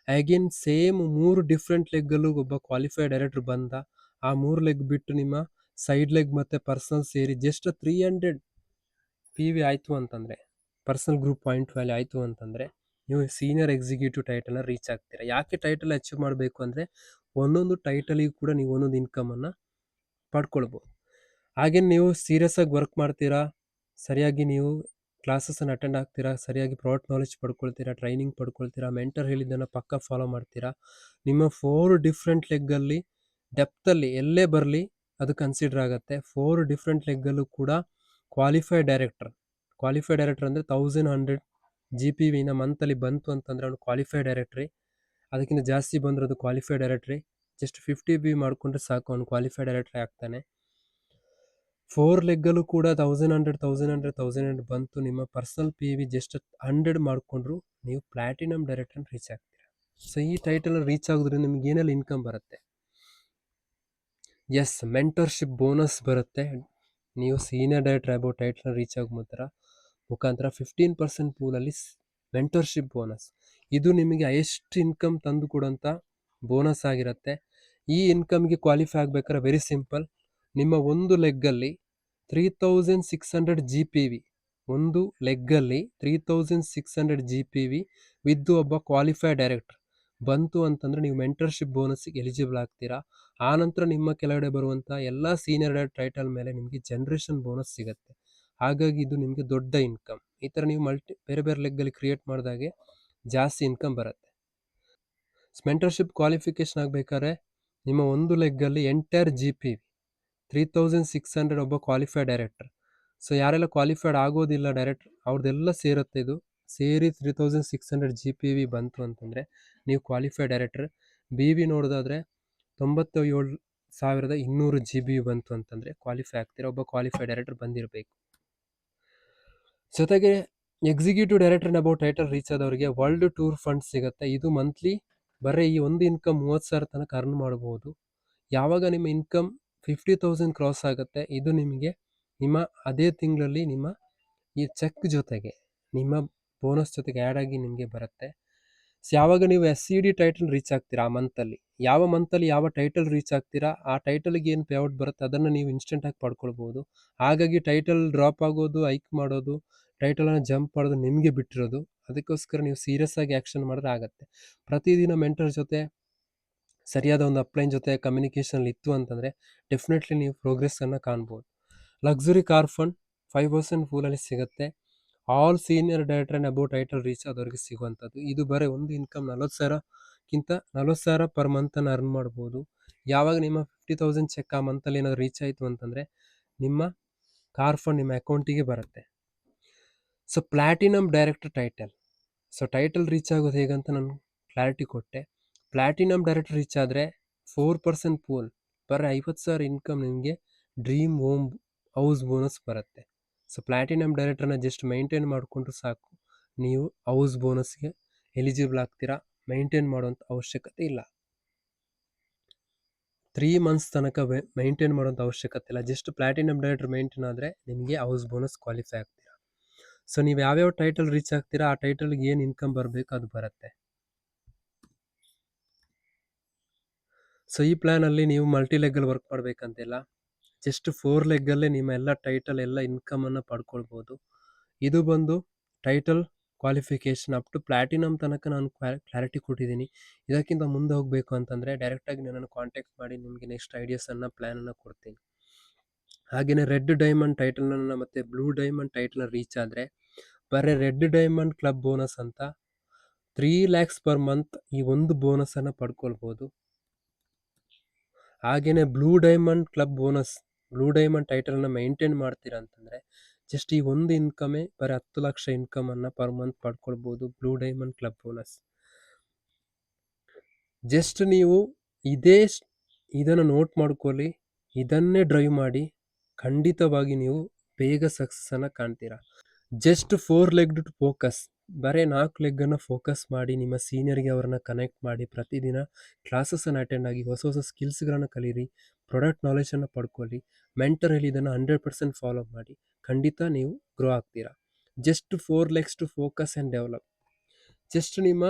ಅಗೇನ್ ಸೇಮ್ 3 ಡಿಫ್ರೆಂಟ್ ಲೆಗ್ಗಲ್ಲೂ ಒಬ್ಬ ಕ್ವಾಲಿಫೈಡ್ ಡೈರೆಕ್ಟರ್ ಬಂದ, ಆ 3 ಲೆಗ್ ಬಿಟ್ಟು ನಿಮ್ಮ ಸೈಡ್ ಲೆಗ್ ಮತ್ತು ಪರ್ಸನಲ್ ಸೇರಿ ಜಸ್ಟ್ 300 PV ಆಯಿತು ಅಂತಂದರೆ, ಪರ್ಸನಲ್ ಗ್ರೂಪ್ ಪಾಯಿಂಟ್ ವ್ಯಾಲ್ಯೂ ಆಯಿತು ಅಂತಂದರೆ ನೀವು ಸೀನಿಯರ್ ಎಕ್ಸಿಕ್ಯೂಟಿವ್ ಟೈಟಲ್ನ ರೀಚ್ ಆಗ್ತೀರಾ. ಯಾಕೆ ಟೈಟಲ್ ಅಚೀವ್ ಮಾಡಬೇಕು ಅಂದರೆ ಒಂದೊಂದು ಟೈಟಲಿಗೂ ಕೂಡ ನೀವು ಒಂದೊಂದು ಇನ್ಕಮನ್ನು ಪಡ್ಕೊಳ್ಬೋದು. ಹಾಗೆ ನೀವು ಸೀರಿಯಸ್ ಆಗಿ ವರ್ಕ್ ಮಾಡ್ತೀರಾ, ಸರಿಯಾಗಿ ನೀವು ಕ್ಲಾಸಸ್ಸನ್ನು ಅಟೆಂಡ್ ಆಗ್ತೀರಾ, ಸರಿಯಾಗಿ ಪ್ರಾಡಕ್ಟ್ ನಾಲೆಜ್ ಪಡ್ಕೊಳ್ತೀರಾ, ಟ್ರೈನಿಂಗ್ ಪಡ್ಕೊಳ್ತೀರಾ, ಮೆಂಟರ್ ಹೇಳಿದ್ದನ್ನು ಪಕ್ಕ ಫಾಲೋ ಮಾಡ್ತೀರಾ, ನಿಮ್ಮ 4 ಡಿಫ್ರೆಂಟ್ ಲೆಗ್ಗಲ್ಲಿ ಡೆಪ್ತಲ್ಲಿ ಎಲ್ಲೇ ಬರಲಿ ಅದು ಕನ್ಸಿಡರ್ ಆಗುತ್ತೆ. 4 ಡಿಫ್ರೆಂಟ್ ಲೆಗ್ಗಲ್ಲೂ ಕೂಡ ಕ್ವಾಲಿಫೈಡ್ ಡೈರೆಕ್ಟರ್ ಅಂದರೆ 1100 GPV ಮಂತಲ್ಲಿ ಬಂತು ಅಂತಂದರೆ ಅವನು ಕ್ವಾಲಿಫೈಡ್ ಡೈರೆಕ್ಟ್ರಿ. ಅದಕ್ಕಿಂತ ಜಾಸ್ತಿ ಬಂದರೆ ಅದು ಕ್ವಾಲಿಫೈಡ್ ಡೈರೆಕ್ಟ್ರಿ. ಜಸ್ಟ್ 50 PV ಮಾಡಿಕೊಂಡ್ರೆ ಸಾಕು, ಅವನು ಕ್ವಾಲಿಫೈಡ್ ಡೈರೆಕ್ಟ್ರಿ ಆಗ್ತಾನೆ. 4 ಲೆಗ್ಗಲ್ಲೂ ಕೂಡ 1100 ಬಂತು, ನಿಮ್ಮ ಪರ್ಸನಲ್ PV ಜಸ್ಟ್ 100 ಮಾಡಿಕೊಂಡ್ರು ನೀವು ಪ್ಲಾಟಿನಮ್ ಡೈರೆಕ್ಟರ್ ರೀಚ್ ಆಗ್ತೀರಾ. ಸೊ ಈ ಟೈಟಲ್ ರೀಚ್ ಆಗೋದ್ರಿಂದ ನಿಮ್ಗೆ ಏನೆಲ್ಲ ಇನ್ಕಮ್ ಬರುತ್ತೆ? ಎಸ್, ಮೆಂಟರ್ಶಿಪ್ ಬೋನಸ್ ಬರುತ್ತೆ. ನೀವು senior director about title reach ಆಗೋ ಮುಖಾಂತರ 15% ಪೂಲಲ್ಲಿ ಮೆಂಟರ್ಶಿಪ್ ಬೋನಸ್, ಇದು ನಿಮಗೆ ಹೈಯೆಸ್ಟ್ ಇನ್ಕಮ್ ತಂದು ಕೊಡೋಂಥ ಬೋನಸ್ ಆಗಿರುತ್ತೆ. ಈ ಇನ್ಕಮ್ಗೆ ಕ್ವಾಲಿಫೈ ಆಗಬೇಕಾದ್ರೆ ವೆರಿ ಸಿಂಪಲ್, ನಿಮ್ಮ ಒಂದು ಲೆಗ್ಗಲ್ಲಿ 3600 GPV, ಒಂದು ಲೆಗ್ಗಲ್ಲಿ 3600 GPV ವಿದ್ದು ಒಬ್ಬ ಕ್ವಾಲಿಫೈಡ್ ಡೈರೆಕ್ಟರ್ ಬಂತು ಅಂತಂದರೆ ನೀವು ಮೆಂಟರ್ಶಿಪ್ ಬೋನಸ್ಸಿಗೆ ಎಲಿಜಿಬಲ್ ಆಗ್ತೀರಾ. ಆನಂತರ ನಿಮ್ಮ ಕೆಳಗಡೆ ಬರುವಂಥ ಎಲ್ಲ ಸೀನಿಯರ್ ಡೈರೆಕ್ಟರ್ ಟೈಟಲ್ ಮೇಲೆ ನಿಮಗೆ ಜನರೇಷನ್ ಬೋನಸ್ ಸಿಗುತ್ತೆ. ಹಾಗಾಗಿ ಇದು ನಿಮಗೆ ದೊಡ್ಡ ಇನ್ಕಮ್. ಈ ಥರ ನೀವು ಬೇರೆ ಬೇರೆ ಲೆಗ್ಗಲ್ಲಿ ಕ್ರಿಯೇಟ್ ಮಾಡಿದಾಗೆ ಜಾಸ್ತಿ ಇನ್ಕಮ್ ಬರುತ್ತೆ. ಮೆಂಟರ್ಶಿಪ್ ಕ್ವಾಲಿಫಿಕೇಷನ್ ಆಗಬೇಕಾದ್ರೆ ನಿಮ್ಮ ಒಂದು ಲೆಗ್ಗಲ್ಲಿ ಎಂಟೈರ್ GPV 3600 ಒಬ್ಬ ಕ್ವಾಲಿಫೈಡ್ ಡೈರೆಕ್ಟರ್. ಸೊ ಯಾರೆಲ್ಲ ಕ್ವಾಲಿಫೈಡ್ ಆಗೋದಿಲ್ಲ ಡೈರೆಕ್ಟರ್ ಅವ್ರದ್ದೆಲ್ಲ ಸೇರುತ್ತೆ, ಇದು ಸೇರಿ 3600 GPV ಬಂತು ಅಂತಂದರೆ ನೀವು ಕ್ವಾಲಿಫೈಡ್ ಡೈರೆಕ್ಟರ್. BV ನೋಡೋದಾದರೆ 97,200 GPV ಬಂತು ಅಂತಂದರೆ ಕ್ವಾಲಿಫೈ ಆಗ್ತೀರಾ, ಒಬ್ಬ ಕ್ವಾಲಿಫೈಡ್ ಡೈರೆಕ್ಟರ್ ಬಂದಿರಬೇಕು. ಜೊತೆಗೆ executive director about title reach ಆದವರಿಗೆ ವರ್ಲ್ಡ್ ಟೂರ್ ಫಂಡ್ ಸಿಗುತ್ತೆ. ಇದು ಮಂತ್ಲಿ ಬರೀ ಈ ಒಂದು ಇನ್ಕಮ್ 30,000 ತನಕ ಅರ್ನ್ ಮಾಡ್ಬೋದು. ಯಾವಾಗ ನಿಮ್ಮ ಇನ್ಕಮ್ 50,000 ಕ್ರಾಸ್ ಆಗುತ್ತೆ, ಇದು ನಿಮಗೆ ನಿಮ್ಮ ಅದೇ ತಿಂಗಳಲ್ಲಿ ನಿಮ್ಮ ಈ ಚೆಕ್ ಜೊತೆಗೆ ನಿಮ್ಮ ಬೋನಸ್ ಜೊತೆಗೆ ಆ್ಯಡ್ ಆಗಿ ನಿಮಗೆ ಬರುತ್ತೆ. ಸೊ ಯಾವಾಗ ನೀವು SCD ಟೈಟಲ್ ರೀಚ್ ಆಗ್ತೀರಾ, ಆ ಮಂತಲ್ಲಿ ಯಾವ ಟೈಟಲ್ ರೀಚ್ ಆಗ್ತೀರಾ ಆ ಟೈಟಲ್ಗೆ ಏನು ಪೇಔಟ್ ಬರುತ್ತೆ ಅದನ್ನು ನೀವು ಇನ್ಸ್ಟೆಂಟಾಗಿ ಪಡ್ಕೊಳ್ಬೋದು. ಹಾಗಾಗಿ ಟೈಟಲ್ ಡ್ರಾಪ್ ಆಗೋದು, ಹೈಕ್ ಮಾಡೋದು, ಟೈಟಲನ್ನು ಜಂಪ್ ಮಾಡೋದು ನಿಮಗೆ ಬಿಟ್ಟಿರೋದು. ಅದಕ್ಕೋಸ್ಕರ ನೀವು ಸೀರಿಯಸ್ ಆಗಿ ಆ್ಯಕ್ಷನ್ ಮಾಡಿದ್ರೆ ಆಗುತ್ತೆ. ಪ್ರತಿದಿನ ಮೆಂಟರ್ ಜೊತೆ ಸರಿಯಾದ ಒಂದು ಅಪ್ಲೈನ್ ಜೊತೆ ಕಮ್ಯುನಿಕೇಷನ್ ಇತ್ತು ಅಂತಂದರೆ ಡೆಫಿನೆಟ್ಲಿ ನೀವು ಪ್ರೋಗ್ರೆಸ್ಸನ್ನು ಕಾಣ್ಬೋದು. ಲಕ್ಸುರಿ ಕಾರ್ ಫಂಡ್ 5% ಫೂಲಲ್ಲಿ ಸಿಗುತ್ತೆ. All senior director and about title reach ಆದವರಿಗೆ ಸಿಗುವಂಥದ್ದು. ಇದು ಬರೀ ಒಂದು ಇನ್ಕಮ್ 40,000 ಪರ್ ಮಂತನ್ನು ಅರ್ನ್ ಮಾಡ್ಬೋದು. ಯಾವಾಗ ನಿಮ್ಮ 50,000 ಚೆಕ್ ಆ ಮಂತಲ್ಲಿ ಏನಾದರೂ ರೀಚ್ ಆಯಿತು ಅಂತಂದರೆ ನಿಮ್ಮ ಕಾರ್ ಫಂಡ್ ನಿಮ್ಮ ಅಕೌಂಟಿಗೆ ಬರುತ್ತೆ. So platinum director title, so title reach ಆಗೋದು ಹೇಗಂತ ನಾನು ಕ್ಲಾರಿಟಿ ಕೊಟ್ಟೆ. ಪ್ಲಾಟಿನಮ್ ಡೈರೆಕ್ಟರ್ ರೀಚ್ ಆದರೆ 4% ಪೂಲ್ ಬರೀ 50,000 ಇನ್ಕಮ್ ನಿಮಗೆ ಡ್ರೀಮ್ ಹೋಮ್ ಹೌಸ್ ಬೋನಸ್ ಬರುತ್ತೆ. ಸೊ ಪ್ಲಾಟಿನಮ್ ಡೈರೆಕ್ಟರ್ನ ಜಸ್ಟ್ ಮೈಂಟೈನ್ ಮಾಡಿಕೊಂಡ್ರು ಸಾಕು, ನೀವು ಹೌಸ್ ಬೋನಸ್ಗೆ ಎಲಿಜಿಬಲ್ ಆಗ್ತೀರಾ. ಮೈಂಟೈನ್ ಮಾಡುವಂಥ ಅವಶ್ಯಕತೆ ಇಲ್ಲ, 3 ಮಂತ್ಸ್ ತನಕ ಮೈಂಟೈನ್ ಮಾಡುವಂಥ ಅವಶ್ಯಕತೆ ಇಲ್ಲ. ಜಸ್ಟ್ ಪ್ಲಾಟಿನಮ್ ಡೈರೆಕ್ಟರ್ ಮೈಂಟೈನ್ ಆದರೆ ನಿಮಗೆ ಹೌಸ್ ಬೋನಸ್ ಕ್ವಾಲಿಫೈ ಆಗ್ತೀರಾ. ಸೊ ನೀವು ಯಾವ್ಯಾವ ಟೈಟಲ್ ರೀಚ್ ಆಗ್ತೀರಾ ಆ ಟೈಟಲ್ಗೆ ಏನು ಇನ್ಕಮ್ ಬರಬೇಕು ಅದು ಬರುತ್ತೆ. ಸೊ ಈ ಪ್ಲ್ಯಾನಲ್ಲಿ ನೀವು ಮಲ್ಟಿ ಲೆಗ್ಗಲ್ಲಿ ವರ್ಕ್ ಮಾಡಬೇಕಂತಿಲ್ಲ, ಜಸ್ಟ್ 4 ಲೆಗ್ಗಲ್ಲೇ ನಿಮ್ಮ ಎಲ್ಲ ಟೈಟಲ್ ಎಲ್ಲ ಇನ್ಕಮನ್ನು ಪಡ್ಕೊಳ್ಬೋದು. ಇದು ಬಂದು title qualification up to platinum ತನಕ ನಾನು ಕ್ಲಾರಿಟಿ ಕೊಟ್ಟಿದ್ದೀನಿ. ಇದಕ್ಕಿಂತ ಮುಂದೆ ಹೋಗಬೇಕು ಅಂತಂದರೆ ಡೈರೆಕ್ಟಾಗಿ ನನ್ನನ್ನು ಕಾಂಟ್ಯಾಕ್ಟ್ ಮಾಡಿ, ನಿಮಗೆ ನೆಕ್ಸ್ಟ್ ಐಡಿಯಾಸನ್ನು ಪ್ಲ್ಯಾನನ್ನು ಕೊಡ್ತೀನಿ. ಹಾಗೆಯೇ ರೆಡ್ ಡೈಮಂಡ್ ಟೈಟಲನ್ನು ಮತ್ತು ಬ್ಲೂ ಡೈಮಂಡ್ ಟೈಟಲ್ ರೀಚ್ ಆದರೆ ಬರೀ ರೆಡ್ ಡೈಮಂಡ್ ಕ್ಲಬ್ ಬೋನಸ್ ಅಂತ 3 lakhs ಪರ್ ಮಂತ್ ಈ ಒಂದು ಬೋನಸ್ ಅನ್ನ ಪಡ್ಕೊಳ್ಬಹುದು. ಹಾಗೇನೆ blue diamond club bonus, blue diamond title ಅನ್ನ ಮೇಂಟೈನ್ ಮಾಡ್ತೀರಾ ಅಂತಂದ್ರೆ ಜಸ್ಟ್ ಈ ಒಂದು ಇನ್ಕಮೇ ಬರೀ 10 ಲಕ್ಷ ಇನ್ಕಮ್ ಅನ್ನ ಪರ್ ಮಂತ್ ಪಡ್ಕೊಳ್ಬಹುದು blue diamond club bonus. Just ನೀವು ಇದನ್ನು ನೋಟ್ ಮಾಡ್ಕೊಳ್ಳಿ, ಇದನ್ನೇ ಡ್ರೈವ್ ಮಾಡಿ, ಖಂಡಿತವಾಗಿ ನೀವು ಬೇಗ ಸಕ್ಸಸ್ ಅನ್ನ ಕಾಣ್ತೀರಾ. ಜಸ್ಟ್ 4 ಲೆಗ್ಡ್ ಫೋಕಸ್, ಬರೀ 4 ಲೆಗ್ ಅನ್ನ ಫೋಕಸ್ ಮಾಡಿ ನಿಮ್ಮ ಸೀನಿಯರ್ಗೆ ಅವರನ್ನ ಕನೆಕ್ಟ್ ಮಾಡಿ ಪ್ರತಿದಿನ ಕ್ಲಾಸಸ್ ಅನ್ನು ಅಟೆಂಡ್ ಆಗಿ ಹೊಸ ಹೊಸ ಸ್ಕಿಲ್ಸ್ಗಳನ್ನು ಕಲೀರಿ, ಪ್ರಾಡಕ್ಟ್ ನಾಲೆಜ್ ಅನ್ನು ಪಡ್ಕೊಳ್ಳಿ, ಮೆಂಟರ್ ಹೇಳಿ ಇದನ್ನು 100% ಫಾಲೋ ಮಾಡಿ, ಖಂಡಿತ ನೀವು ಗ್ರೋ ಆಗ್ತೀರಾ. Just 4 legs to focus and develop. Just ನಿಮ್ಮ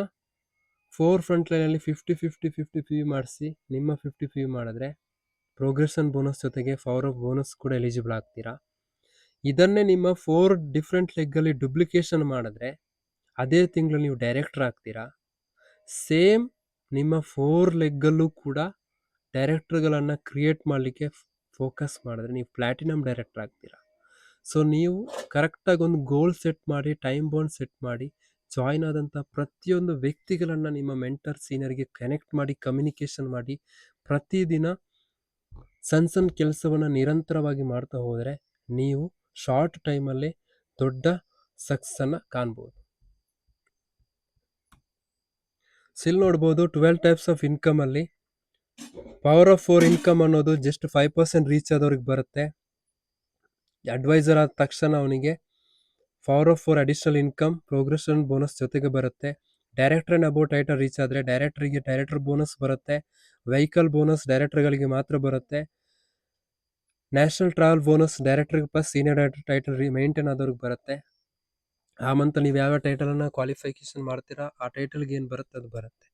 4 ಫ್ರಂಟ್ ಲೈನಲ್ಲಿ 50-50-50 ಪಿ ಮಾಡಿಸಿ, ನಿಮ್ಮ 50 ಪಿ ಮಾಡಿದ್ರೆ ಪ್ರೋಗ್ರೆಷನ್ ಬೋನಸ್ ಜೊತೆಗೆ ಪವರ್ ಆಫ್ ಬೋನಸ್ ಕೂಡ ಎಲಿಜಿಬಲ್ ಆಗ್ತೀರಾ. ಇದನ್ನೇ ನಿಮ್ಮ 4 ಡಿಫ್ರೆಂಟ್ ಲೆಗ್ಗಲ್ಲಿ ಡುಪ್ಲಿಕೇಶನ್ ಮಾಡಿದ್ರೆ ಅದೇ ತಿಂಗಳು ನೀವು ಡೈರೆಕ್ಟರ್ ಆಗ್ತೀರಾ. ಸೇಮ್ ನಿಮ್ಮ 4 ಲೆಗ್ಗಲ್ಲೂ ಕೂಡ ಡೈರೆಕ್ಟರ್ಗಳನ್ನು ಕ್ರಿಯೇಟ್ ಮಾಡಲಿಕ್ಕೆ ಫೋಕಸ್ ಮಾಡಿದ್ರೆ ನೀವು ಪ್ಲಾಟಿನಮ್ ಡೈರೆಕ್ಟರ್ ಆಗ್ತೀರಾ. ಸೊ ನೀವು ಕರೆಕ್ಟಾಗಿ ಒಂದು ಗೋಲ್ ಸೆಟ್ ಮಾಡಿ, ಟೈಮ್ ಬೌಂಡ್ ಸೆಟ್ ಮಾಡಿ, ಜಾಯ್ನ್ ಆದಂಥ ಪ್ರತಿಯೊಂದು ವ್ಯಕ್ತಿಗಳನ್ನು ನಿಮ್ಮ ಮೆಂಟರ್ ಸೀನಿಯರ್ಗೆ ಕನೆಕ್ಟ್ ಮಾಡಿ, ಕಮ್ಯುನಿಕೇಷನ್ ಮಾಡಿ, ಪ್ರತಿದಿನ ಸಣ್ಣ ಸಣ್ಣ ಕೆಲಸವನ್ನು ನಿರಂತರವಾಗಿ ಮಾಡ್ತಾ ಹೋದರೆ ನೀವು ಶಾರ್ಟ್ ಟೈಮಲ್ಲಿ ದೊಡ್ಡ ಸಕ್ಸಸ್ಸನ್ನು ಕಾಣ್ಬೋದು. ಇಲ್ಲಿ ನೋಡ್ಬೋದು 12 ಟೈಪ್ಸ್ ಆಫ್ ಇನ್ಕಮ್ ಅಲ್ಲಿ ಪವರ್ ಆಫ್ 4 ಇನ್ಕಮ್ ಅನ್ನೋದು ಜಸ್ಟ್ 5% ರೀಚ್ ಆದವ್ರಿಗೆ ಬರುತ್ತೆ. ಅಡ್ವೈಸರ್ ಆದ ತಕ್ಷಣ ಅವನಿಗೆ power of 4 additional income progression bonus ಜೊತೆಗೆ ಬರುತ್ತೆ. Director and above title reach ಆದರೆ ಡೈರೆಕ್ಟರ್ಗೆ ಡೈರೆಕ್ಟರ್ ಬೋನಸ್ ಬರುತ್ತೆ. ವೆಹಿಕಲ್ ಬೋನಸ್ ಡೈರೆಕ್ಟರ್ಗಳಿಗೆ ಮಾತ್ರ ಬರುತ್ತೆ. ನ್ಯಾಷನಲ್ ಟ್ರಾವೆಲ್ ಬೋನಸ್ ಡೈರೆಕ್ಟರ್ಗೆ plus senior director title maintain ಆದವ್ರಿಗೆ ಬರುತ್ತೆ. ಆ ಮಂತ್ ನೀವು ಯಾವ ಟೈಟಲನ್ನು ಕ್ವಾಲಿಫಿಕೇಶನ್ ಮಾಡ್ತೀರಾ ಆ ಟೈಟಲ್ಗೆ ಏನು ಬರುತ್ತೆ ಅದು ಬರುತ್ತೆ.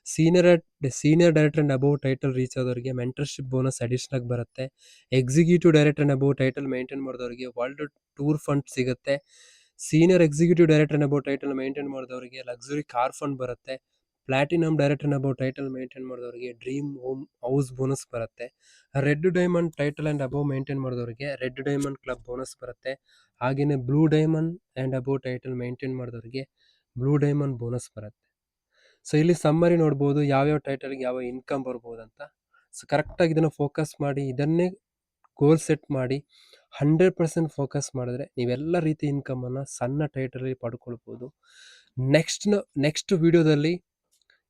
Senior director and above title reach ಆದವರಿಗೆ ಮೆಂಟರ್ಶಿಪ್ ಬೋನಸ್ ಅಡಿಷನ್ ಆಗಿ ಬರುತ್ತೆ. Executive director and above title maintain ಮಾಡಿದವರಿಗೆ ವರ್ಲ್ಡ್ ಟೂರ್ ಫಂಡ್ ಸಿಗುತ್ತೆ. Senior executive director and above title maintain ಮಾಡಿದವರಿಗೆ ಲಕ್ಸುರಿ ಕಾರ್ ಫಂಡ್ ಬರುತ್ತೆ. Platinum director and above title maintain ಮಾಡಿದವರಿಗೆ ಡ್ರೀಮ್ ಹೋಮ್ ಹೌಸ್ ಬೋನಸ್ ಬರುತ್ತೆ. Red diamond title and above maintain ಮಾಡಿದವರಿಗೆ ರೆಡ್ ಡೈಮಂಡ್ ಕ್ಲಬ್ ಬೋನಸ್ ಬರುತ್ತೆ. ಹಾಗೆಯೇ blue diamond and above title maintain ಮಾಡಿದವರಿಗೆ ಬ್ಲೂ ಡೈಮಂಡ್ ಬೋನಸ್ ಬರುತ್ತೆ. ಸೊ ಇಲ್ಲಿ ಸಮ್ಮರಿ ನೋಡ್ಬೋದು ಯಾವ್ಯಾವ ಟೈಟಲ್ಗೆ ಯಾವ ಇನ್ಕಮ್ ಬರ್ಬೋದು ಅಂತ. ಸೊ ಕರೆಕ್ಟಾಗಿ ಇದನ್ನು ಫೋಕಸ್ ಮಾಡಿ, ಇದನ್ನೇ ಗೋಲ್ ಸೆಟ್ ಮಾಡಿ 100% ಫೋಕಸ್ ಮಾಡಿದ್ರೆ ನೀವೆಲ್ಲ ರೀತಿ ಇನ್ಕಮನ್ನು ಸಣ್ಣ ಟೈಟಲಲ್ಲಿ ಪಡ್ಕೊಳ್ಬೋದು. ನೆಕ್ಸ್ಟ್ ವಿಡಿಯೋದಲ್ಲಿ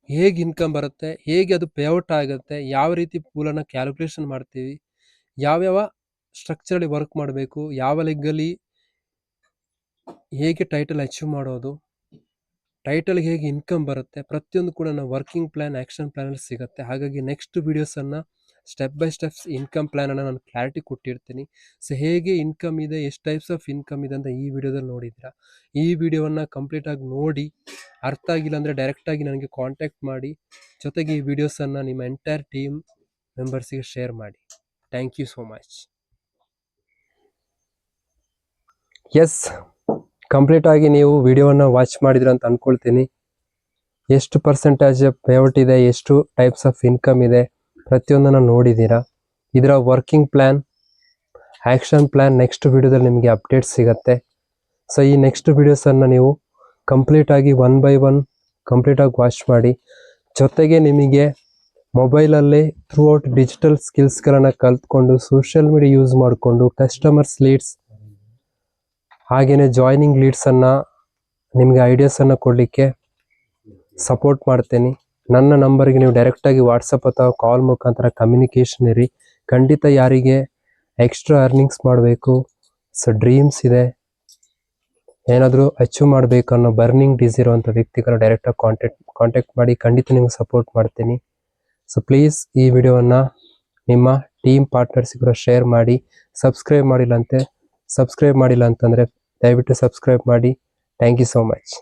ಹೇಗೆ ಇನ್ಕಮ್ ಬರುತ್ತೆ, ಹೇಗೆ ಅದು ಪೇಔಟ್ ಆಗುತ್ತೆ, ಯಾವ ರೀತಿ ಪೂಲನ್ನು ಕ್ಯಾಲ್ಕುಲೇಷನ್ ಮಾಡ್ತೀವಿ, ಯಾವ್ಯಾವ ಸ್ಟ್ರಕ್ಚರಲ್ಲಿ ವರ್ಕ್ ಮಾಡಬೇಕು, ಯಾವ ಲೆಗ್ಗಲ್ಲಿ ಹೇಗೆ ಟೈಟಲ್ ಅಚೀವ್ ಮಾಡೋದು, ಟೈಟಲ್ಗೆ ಹೇಗೆ ಇನ್ಕಮ್ ಬರುತ್ತೆ, ಪ್ರತಿಯೊಂದು ಕೂಡ ನಾವು ವರ್ಕಿಂಗ್ ಪ್ಲಾನ್, ಆ್ಯಕ್ಷನ್ ಪ್ಲಾನಲ್ಲಿ ಸಿಗುತ್ತೆ. ಹಾಗಾಗಿ ನೆಕ್ಸ್ಟ್ ವೀಡಿಯೋಸನ್ನು ಸ್ಟೆಪ್ ಬೈ ಸ್ಟೆಪ್ಸ್ ಇನ್ಕಮ್ ಪ್ಲಾನನ್ನು ನಾನು ಕ್ಲಾರಿಟಿ ಕೊಟ್ಟಿರ್ತೀನಿ. ಸೊ ಹೇಗೆ ಇನ್ಕಮ್ ಇದೆ, ಎಷ್ಟು ಟೈಪ್ಸ್ ಆಫ್ ಇನ್ಕಮ್ ಇದೆ ಅಂತ ಈ ವಿಡಿಯೋದಲ್ಲಿ ನೋಡಿದ್ದೀರಾ. ಈ ವಿಡಿಯೋವನ್ನು ಕಂಪ್ಲೀಟಾಗಿ ನೋಡಿ, ಅರ್ಥ ಆಗಿಲ್ಲ ಅಂದರೆ ಡೈರೆಕ್ಟಾಗಿ ನನಗೆ ಕಾಂಟ್ಯಾಕ್ಟ್ ಮಾಡಿ, ಜೊತೆಗೆ ಈ ವಿಡಿಯೋಸನ್ನು ನಿಮ್ಮ ಎಂಟೈರ್ ಟೀಮ್ ಮೆಂಬರ್ಸಿಗೆ ಶೇರ್ ಮಾಡಿ. Thank you so much. Yes, ಕಂಪ್ಲೀಟಾಗಿ ನೀವು ವಿಡಿಯೋವನ್ನು ವಾಚ್ ಮಾಡಿದ್ರೆ ಅಂತ ಅಂದ್ಕೊಳ್ತೀನಿ. ಎಷ್ಟು ಪರ್ಸೆಂಟೇಜ್ ಪೇಔಟ್ ಇದೆ, ಎಷ್ಟು ಟೈಪ್ಸ್ ಆಫ್ ಇನ್ಕಮ್ ಇದೆ, ಪ್ರತಿಯೊಂದನ್ನು ನೋಡಿದ್ದೀರಾ. ಇದರ working plan, action plan next ವಿಡಿಯೋದಲ್ಲಿ ನಿಮಗೆ ಅಪ್ಡೇಟ್ಸ್ ಸಿಗುತ್ತೆ. ಸೊ ಈ ನೆಕ್ಸ್ಟ್ ವಿಡಿಯೋಸನ್ನು ನೀವು ಕಂಪ್ಲೀಟಾಗಿ 1 by 1 ಕಂಪ್ಲೀಟಾಗಿ ವಾಚ್ ಮಾಡಿ. ಜೊತೆಗೆ ನಿಮಗೆ ಮೊಬೈಲಲ್ಲೇ ಥ್ರೂ ಔಟ್ ಡಿಜಿಟಲ್ ಸ್ಕಿಲ್ಸ್ಗಳನ್ನು ಕಲ್ತ್ಕೊಂಡು ಸೋಷಿಯಲ್ ಮೀಡಿಯಾ ಯೂಸ್ ಮಾಡಿಕೊಂಡು ಕಸ್ಟಮರ್ಸ್ ಲೀಡ್ಸ್ ಹಾಗೆಯೇ ಜಾಯ್ನಿಂಗ್ ಲೀಡ್ಸನ್ನು ನಿಮಗೆ ಐಡಿಯಾಸನ್ನು ಕೊಡಲಿಕ್ಕೆ ಸಪೋರ್ಟ್ ಮಾಡ್ತೀನಿ. ನನ್ನ ನಂಬರ್ಗೆ ನೀವು ಡೈರೆಕ್ಟಾಗಿ ವಾಟ್ಸಪ್ ಅಥವಾ ಕಾಲ್ ಮುಖಾಂತರ ಕಮ್ಯುನಿಕೇಷನ್ ಇರಿ. ಖಂಡಿತ ಯಾರಿಗೆ ಎಕ್ಸ್ಟ್ರಾ ಅರ್ನಿಂಗ್ಸ್ ಮಾಡಬೇಕು, ಸೊ ಡ್ರೀಮ್ಸ್ ಇದೆ, ಏನಾದರೂ ಅಚೀವ್ ಮಾಡಬೇಕು ಅನ್ನೋ ಬರ್ನಿಂಗ್ ಡಿಸೈರ್ ಇರುವಂಥ ವ್ಯಕ್ತಿಗಳು ಡೈರೆಕ್ಟಾಗಿ ಕಾಂಟ್ಯಾಕ್ಟ್ ಮಾಡಿ. ಖಂಡಿತ ನಿಮಗೆ ಸಪೋರ್ಟ್ ಮಾಡ್ತೀನಿ. ಸೊ ಪ್ಲೀಸ್ ಈ ವಿಡಿಯೋವನ್ನು ನಿಮ್ಮ ಟೀಮ್ ಪಾರ್ಟ್ನರ್ಸಿಗೂ ಶೇರ್ ಮಾಡಿ. ಸಬ್ಸ್ಕ್ರೈಬ್ ಮಾಡಿಲ್ಲ ಅಂತಂದರೆ ದಯವಿಟ್ಟು ಸಬ್ಸ್ಕ್ರೈಬ್ ಮಾಡಿ. Thank you so much.